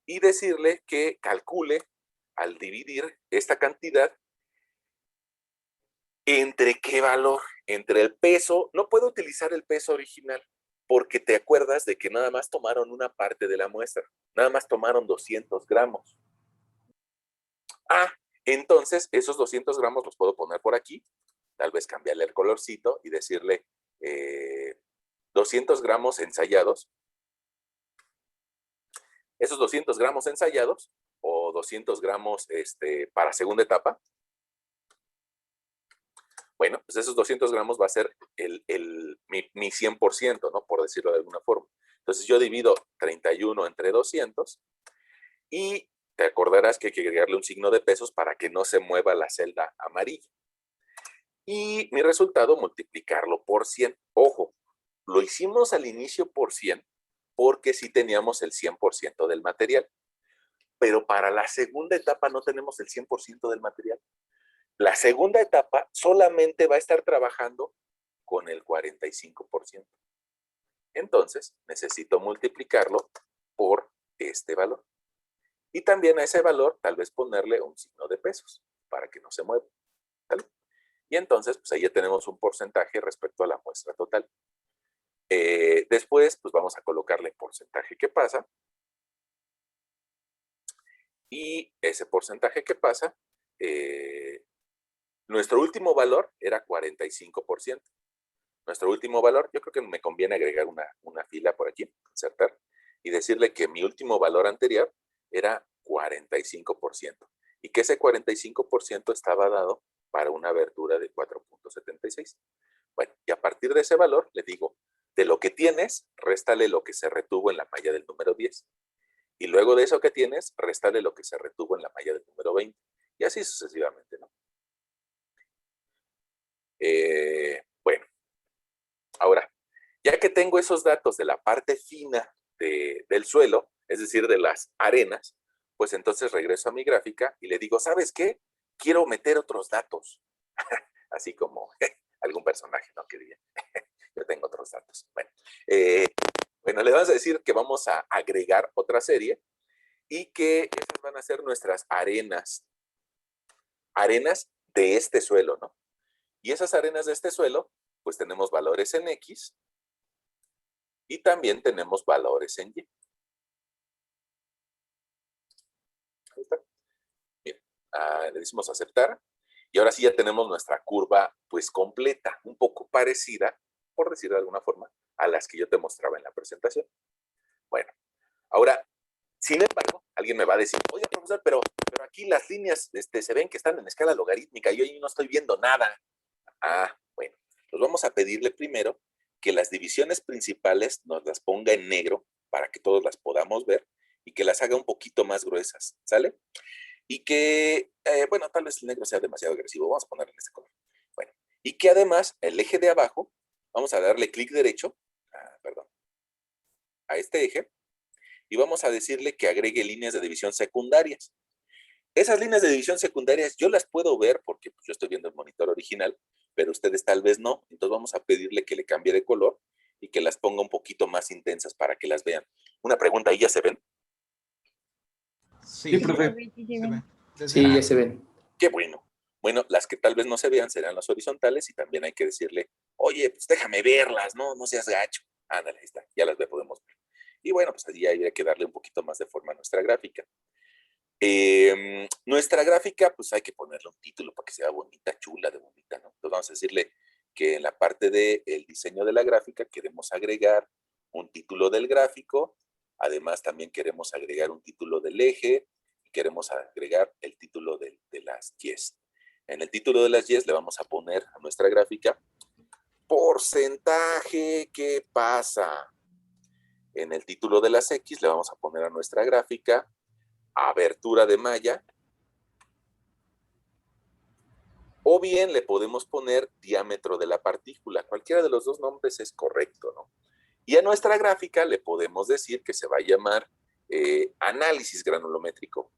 y decirle que calcule al dividir esta cantidad entre qué valor, entre el peso. No puedo utilizar el peso original porque te acuerdas de que nada más tomaron una parte de la muestra, nada más tomaron 200 gramos. Ah, entonces esos 200 gramos los puedo poner por aquí, tal vez cambiarle el colorcito y decirle 200 gramos ensayados. Esos 200 gramos ensayados o 200 gramos para segunda etapa. Bueno, pues esos 200 gramos va a ser mi 100%, ¿no? Por decirlo de alguna forma. Entonces yo divido 31 entre 200 y te acordarás que hay que agregarle un signo de pesos para que no se mueva la celda amarilla. Y mi resultado, multiplicarlo por 100. Ojo, lo hicimos al inicio por 100 porque sí teníamos el 100% del material. Pero para la segunda etapa no tenemos el 100% del material. La segunda etapa solamente va a estar trabajando con el 45%. Entonces, necesito multiplicarlo por este valor. Y también a ese valor, tal vez ponerle un signo de pesos para que no se mueva. ¿Vale? Y entonces, pues ahí ya tenemos un porcentaje respecto a la muestra total. Después, pues vamos a colocarle el porcentaje que pasa. Y ese porcentaje que pasa, nuestro último valor era 45%. nuestro último valor, yo creo que me conviene agregar una fila por aquí, insertar, y decirle que mi último valor anterior era 45%, y que ese 45% estaba dado para una abertura de 4.76. Bueno, y a partir de ese valor le digo, de lo que tienes, réstale lo que se retuvo en la malla del número 10. Y luego de eso que tienes, réstale lo que se retuvo en la malla del número 20. Y así sucesivamente, ¿no? Bueno, ahora, ya que tengo esos datos de la parte fina del suelo, es decir, de las arenas, pues entonces regreso a mi gráfica y le digo, ¿sabes qué? Quiero meter otros datos. Así como algún personaje, ¿no? Que diría, yo tengo otros datos. Bueno, le vamos a decir que vamos a agregar otra serie y que esas van a ser nuestras arenas. Arenas de este suelo, ¿no? Y esas arenas de este suelo, pues tenemos valores en X y también tenemos valores en Y. Ahí está. Bien, le decimos aceptar. Y ahora sí ya tenemos nuestra curva pues completa, un poco parecida, por decir de alguna forma, a las que yo te mostraba en la presentación. Bueno, ahora, sin embargo, alguien me va a decir, oye, profesor, pero aquí las líneas se ven que están en escala logarítmica y yo ahí no estoy viendo nada. Bueno, pues vamos a pedirle primero que las divisiones principales nos las ponga en negro para que todos las podamos ver y que las haga un poquito más gruesas, ¿sale? Y que, bueno, tal vez el negro sea demasiado agresivo, vamos a ponerle en este color. Bueno, y que además el eje de abajo, vamos a darle clic derecho, a este eje, y vamos a decirle que agregue líneas de división secundarias. Esas líneas de división secundarias yo las puedo ver porque pues, yo estoy viendo el monitor original, pero ustedes tal vez no. Entonces vamos a pedirle que le cambie de color y que las ponga un poquito más intensas para que las vean. Una pregunta, ¿ahí ya se ven? Sí, profe. Sí, ya se ven. Qué bueno. Bueno, las que tal vez no se vean serán las horizontales y también hay que decirle, oye, pues déjame verlas, no seas gacho. Ándale, ahí está, ya las podemos ver. Y bueno, pues allí habría que darle un poquito más de forma a nuestra gráfica. Nuestra gráfica, pues hay que ponerle un título para que sea bonita, chula, de bonita, ¿no? Entonces vamos a decirle que en la parte del diseño de la gráfica queremos agregar un título del gráfico, además también queremos agregar un título del eje y queremos agregar el título de las Y's. En el título de las Y's le vamos a poner a nuestra gráfica porcentaje, ¿qué pasa? En el título de las X le vamos a poner a nuestra gráfica abertura de malla, o bien le podemos poner diámetro de la partícula. Cualquiera de los dos nombres es correcto, ¿no? Y a nuestra gráfica le podemos decir que se va a llamar análisis granulométrico.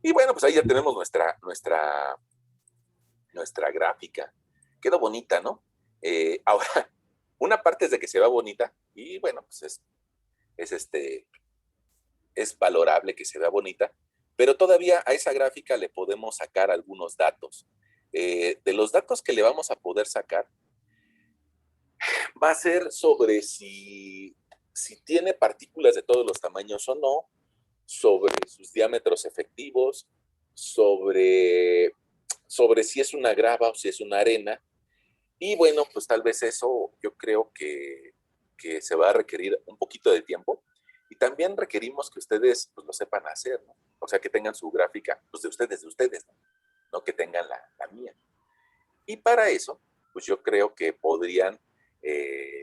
Y bueno, pues ahí ya tenemos nuestra gráfica. Quedó bonita, ¿no? Ahora, una parte es de que se va bonita y bueno, pues es valorable que se vea bonita, pero todavía a esa gráfica le podemos sacar algunos datos. De los datos que le vamos a poder sacar, va a ser sobre si tiene partículas de todos los tamaños o no, sobre sus diámetros efectivos, sobre si es una grava o si es una arena. Y bueno, pues tal vez eso yo creo que se va a requerir un poquito de tiempo. Y también requerimos que ustedes pues, lo sepan hacer, ¿no? O sea, que tengan su gráfica, pues de ustedes, ¿no? No que tengan la mía. Y para eso, pues yo creo que podrían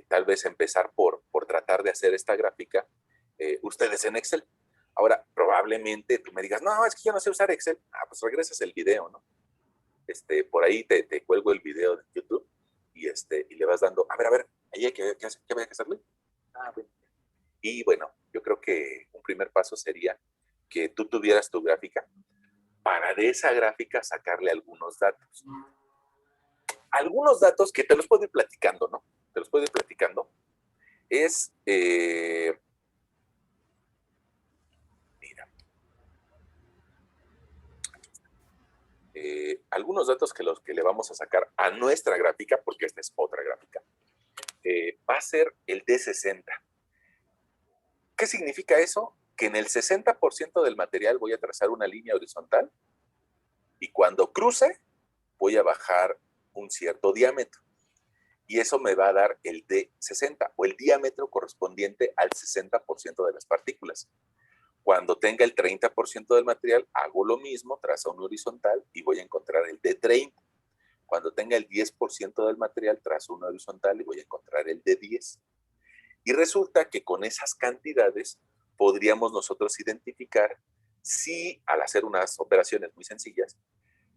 tal vez empezar por tratar de hacer esta gráfica ustedes en Excel. Ahora, probablemente tú me digas, no, es que yo no sé usar Excel. Pues regresas el video, ¿no? Por ahí te cuelgo el video de YouTube y le vas dando, a ver, ahí hay que, ¿qué hay que hacerle? Bueno. Y bueno, yo creo que un primer paso sería que tú tuvieras tu gráfica para de esa gráfica sacarle algunos datos. Algunos datos que te los puedo ir platicando, ¿no? Te los puedo ir platicando. Es, algunos datos que le vamos a sacar a nuestra gráfica, porque esta es otra gráfica, va a ser el D60. ¿Qué significa eso? que en el 60% del material voy a trazar una línea horizontal y cuando cruce voy a bajar un cierto diámetro. Y eso me va a dar el D60 o el diámetro correspondiente al 60% de las partículas. Cuando tenga el 30% del material, hago lo mismo, trazo un horizontal y voy a encontrar el D30. Cuando tenga el 10% del material, trazo un horizontal y voy a encontrar el D10. Y resulta que con esas cantidades podríamos nosotros identificar si, al hacer unas operaciones muy sencillas,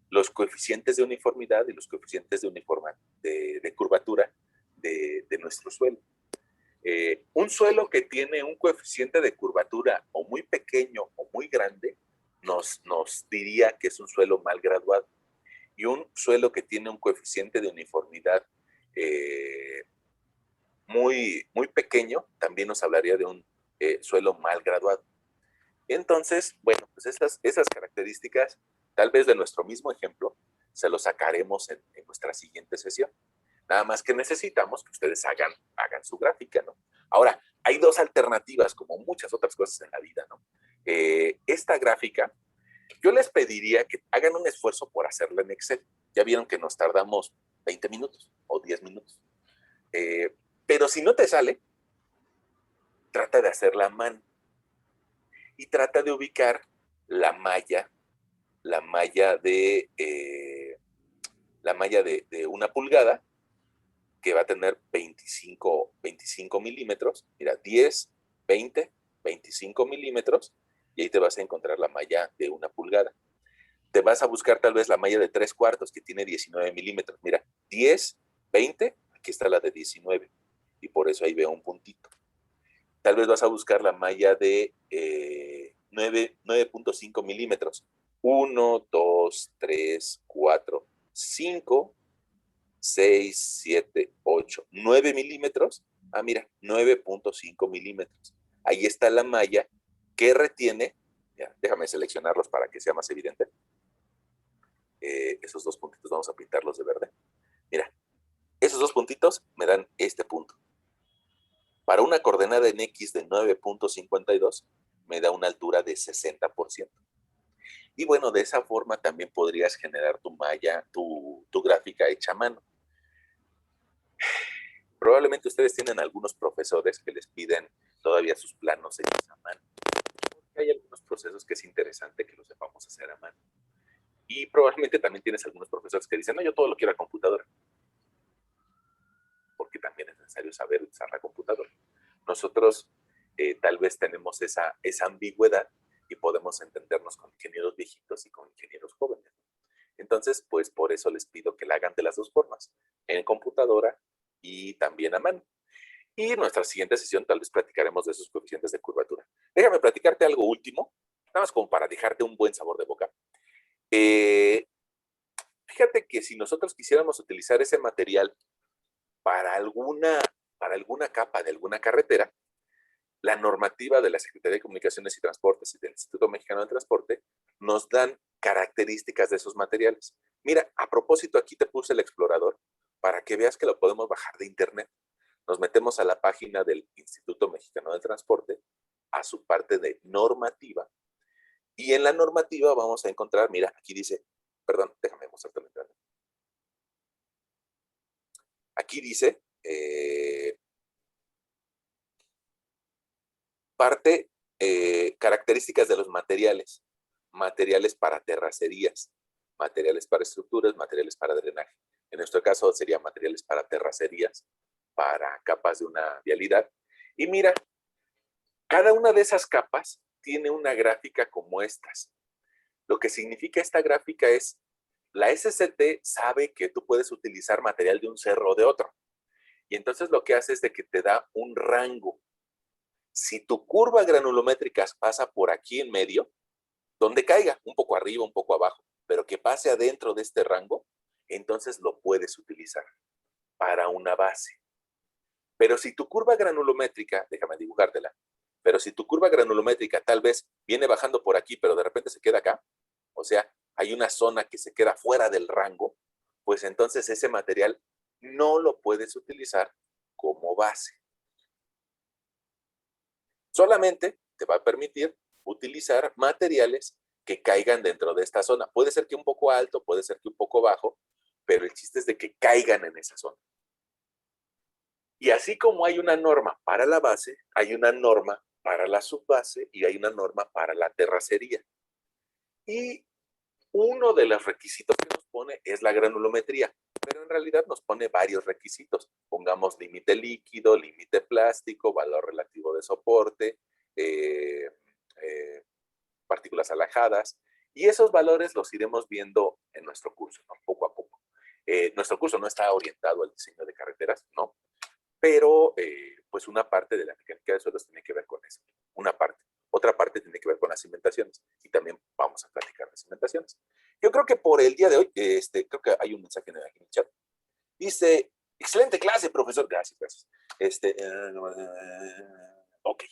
los coeficientes de uniformidad y los coeficientes de curvatura de nuestro suelo. Un suelo que tiene un coeficiente de curvatura o muy pequeño o muy grande nos diría que es un suelo mal graduado. Y un suelo que tiene un coeficiente de uniformidad muy, muy pequeño también nos hablaría de un suelo mal graduado. Entonces, bueno, pues esas características, tal vez de nuestro mismo ejemplo, se lo sacaremos en nuestra siguiente sesión. Nada más que necesitamos que ustedes hagan su gráfica, ¿no? Ahora, hay dos alternativas, como muchas otras cosas en la vida, ¿no? Esta gráfica, yo les pediría que hagan un esfuerzo por hacerla en Excel. Ya vieron que nos tardamos 20 minutos o 10 minutos. Pero si no te sale, trata de hacerla a mano. Y trata de ubicar la malla de una pulgada, que va a tener 25 milímetros. Mira, 10, 20, 25 milímetros, y ahí te vas a encontrar la malla de una pulgada. Te vas a buscar tal vez la malla de 3/4, que tiene 19 milímetros. Mira, 10, 20, aquí está la de 19, y por eso ahí veo un puntito. Tal vez vas a buscar la malla de 9.5 milímetros. 1, 2, 3, 4, 5, 6, 7, 8, 9 milímetros. Ah, mira, 9.5 milímetros. Ahí está la malla que retiene. Ya, déjame seleccionarlos para que sea más evidente. Esos dos puntitos vamos a pintarlos de verde. Mira, esos dos puntitos me dan este punto. Para una coordenada en X de 9.52 me da una altura de 60%. Y bueno, de esa forma también podrías generar tu malla, tu gráfica hecha a mano. Probablemente ustedes tienen algunos profesores que les piden todavía sus planos hechos a mano. Hay algunos procesos que es interesante que los sepamos hacer a mano. Y probablemente también tienes algunos profesores que dicen, no, yo todo lo quiero a computadora. Porque también es necesario saber usar la computadora. Nosotros tal vez tenemos esa ambigüedad y podemos entendernos con ingenieros viejitos y con ingenieros jóvenes. Entonces, pues por eso les pido que la hagan de las dos formas, en computadora y también a mano. Y en nuestra siguiente sesión tal vez platicaremos de esos coeficientes de curvatura. Déjame platicarte algo último, nada más como para dejarte un buen sabor de boca. Fíjate que si nosotros quisiéramos utilizar ese material para alguna capa de alguna carretera, la normativa de la Secretaría de Comunicaciones y Transportes y del Instituto Mexicano de Transporte nos dan características de esos materiales. Mira, a propósito, aquí te puse el explorador para que veas que lo podemos bajar de internet. Nos metemos a la página del Instituto Mexicano de Transporte, a su parte de normativa, y en la normativa vamos a encontrar, mira, aquí dice, perdón, déjame mostrarte la entrada. Aquí dice, características de los materiales. Materiales para terracerías, materiales para estructuras, materiales para drenaje. En nuestro caso sería materiales para terracerías, para capas de una vialidad. Y mira, cada una de esas capas tiene una gráfica como estas. Lo que significa esta gráfica es, la SCT sabe que tú puedes utilizar material de un cerro o de otro. Y entonces lo que hace es de que te da un rango. Si tu curva granulométrica pasa por aquí en medio, donde caiga, un poco arriba, un poco abajo, pero que pase adentro de este rango, entonces lo puedes utilizar para una base. Pero si tu curva granulométrica, déjame dibujártela, pero si tu curva granulométrica tal vez viene bajando por aquí, pero de repente se queda acá, o sea, hay una zona que se queda fuera del rango, pues entonces ese material no lo puedes utilizar como base. Solamente te va a permitir utilizar materiales que caigan dentro de esta zona. Puede ser que un poco alto, puede ser que un poco bajo, pero el chiste es de que caigan en esa zona. Y así como hay una norma para la base, hay una norma para la subbase y hay una norma para la terracería. Y uno de los requisitos que nos pone es la granulometría, pero en realidad nos pone varios requisitos. Pongamos límite líquido, límite plástico, valor relativo de soporte, partículas alajadas, y esos valores los iremos viendo en nuestro curso, ¿no? Poco a poco. Nuestro curso no está orientado al diseño de carreteras, no, pero pues una parte de la mecánica de suelos tiene que ver con eso, una parte. Otra parte tiene que ver con las cimentaciones, y también vamos a platicar de cimentaciones. Yo creo que por el día de hoy, creo que hay un mensaje en el chat. Dice, excelente clase, profesor. Gracias, gracias. Ok,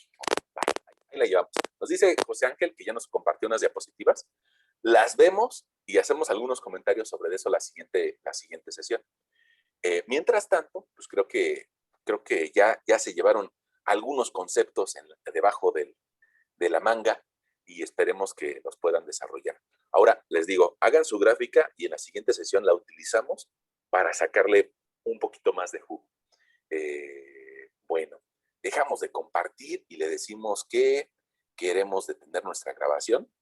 ahí la llevamos. Nos dice José Ángel que ya nos compartió unas diapositivas. Las vemos y hacemos algunos comentarios sobre eso la siguiente sesión. Mientras tanto, pues creo que ya se llevaron algunos conceptos debajo de la manga y esperemos que los puedan desarrollar. Ahora, les digo, hagan su gráfica y en la siguiente sesión la utilizamos para sacarle un poquito más de jugo. Bueno, dejamos de compartir y le decimos que queremos detener nuestra grabación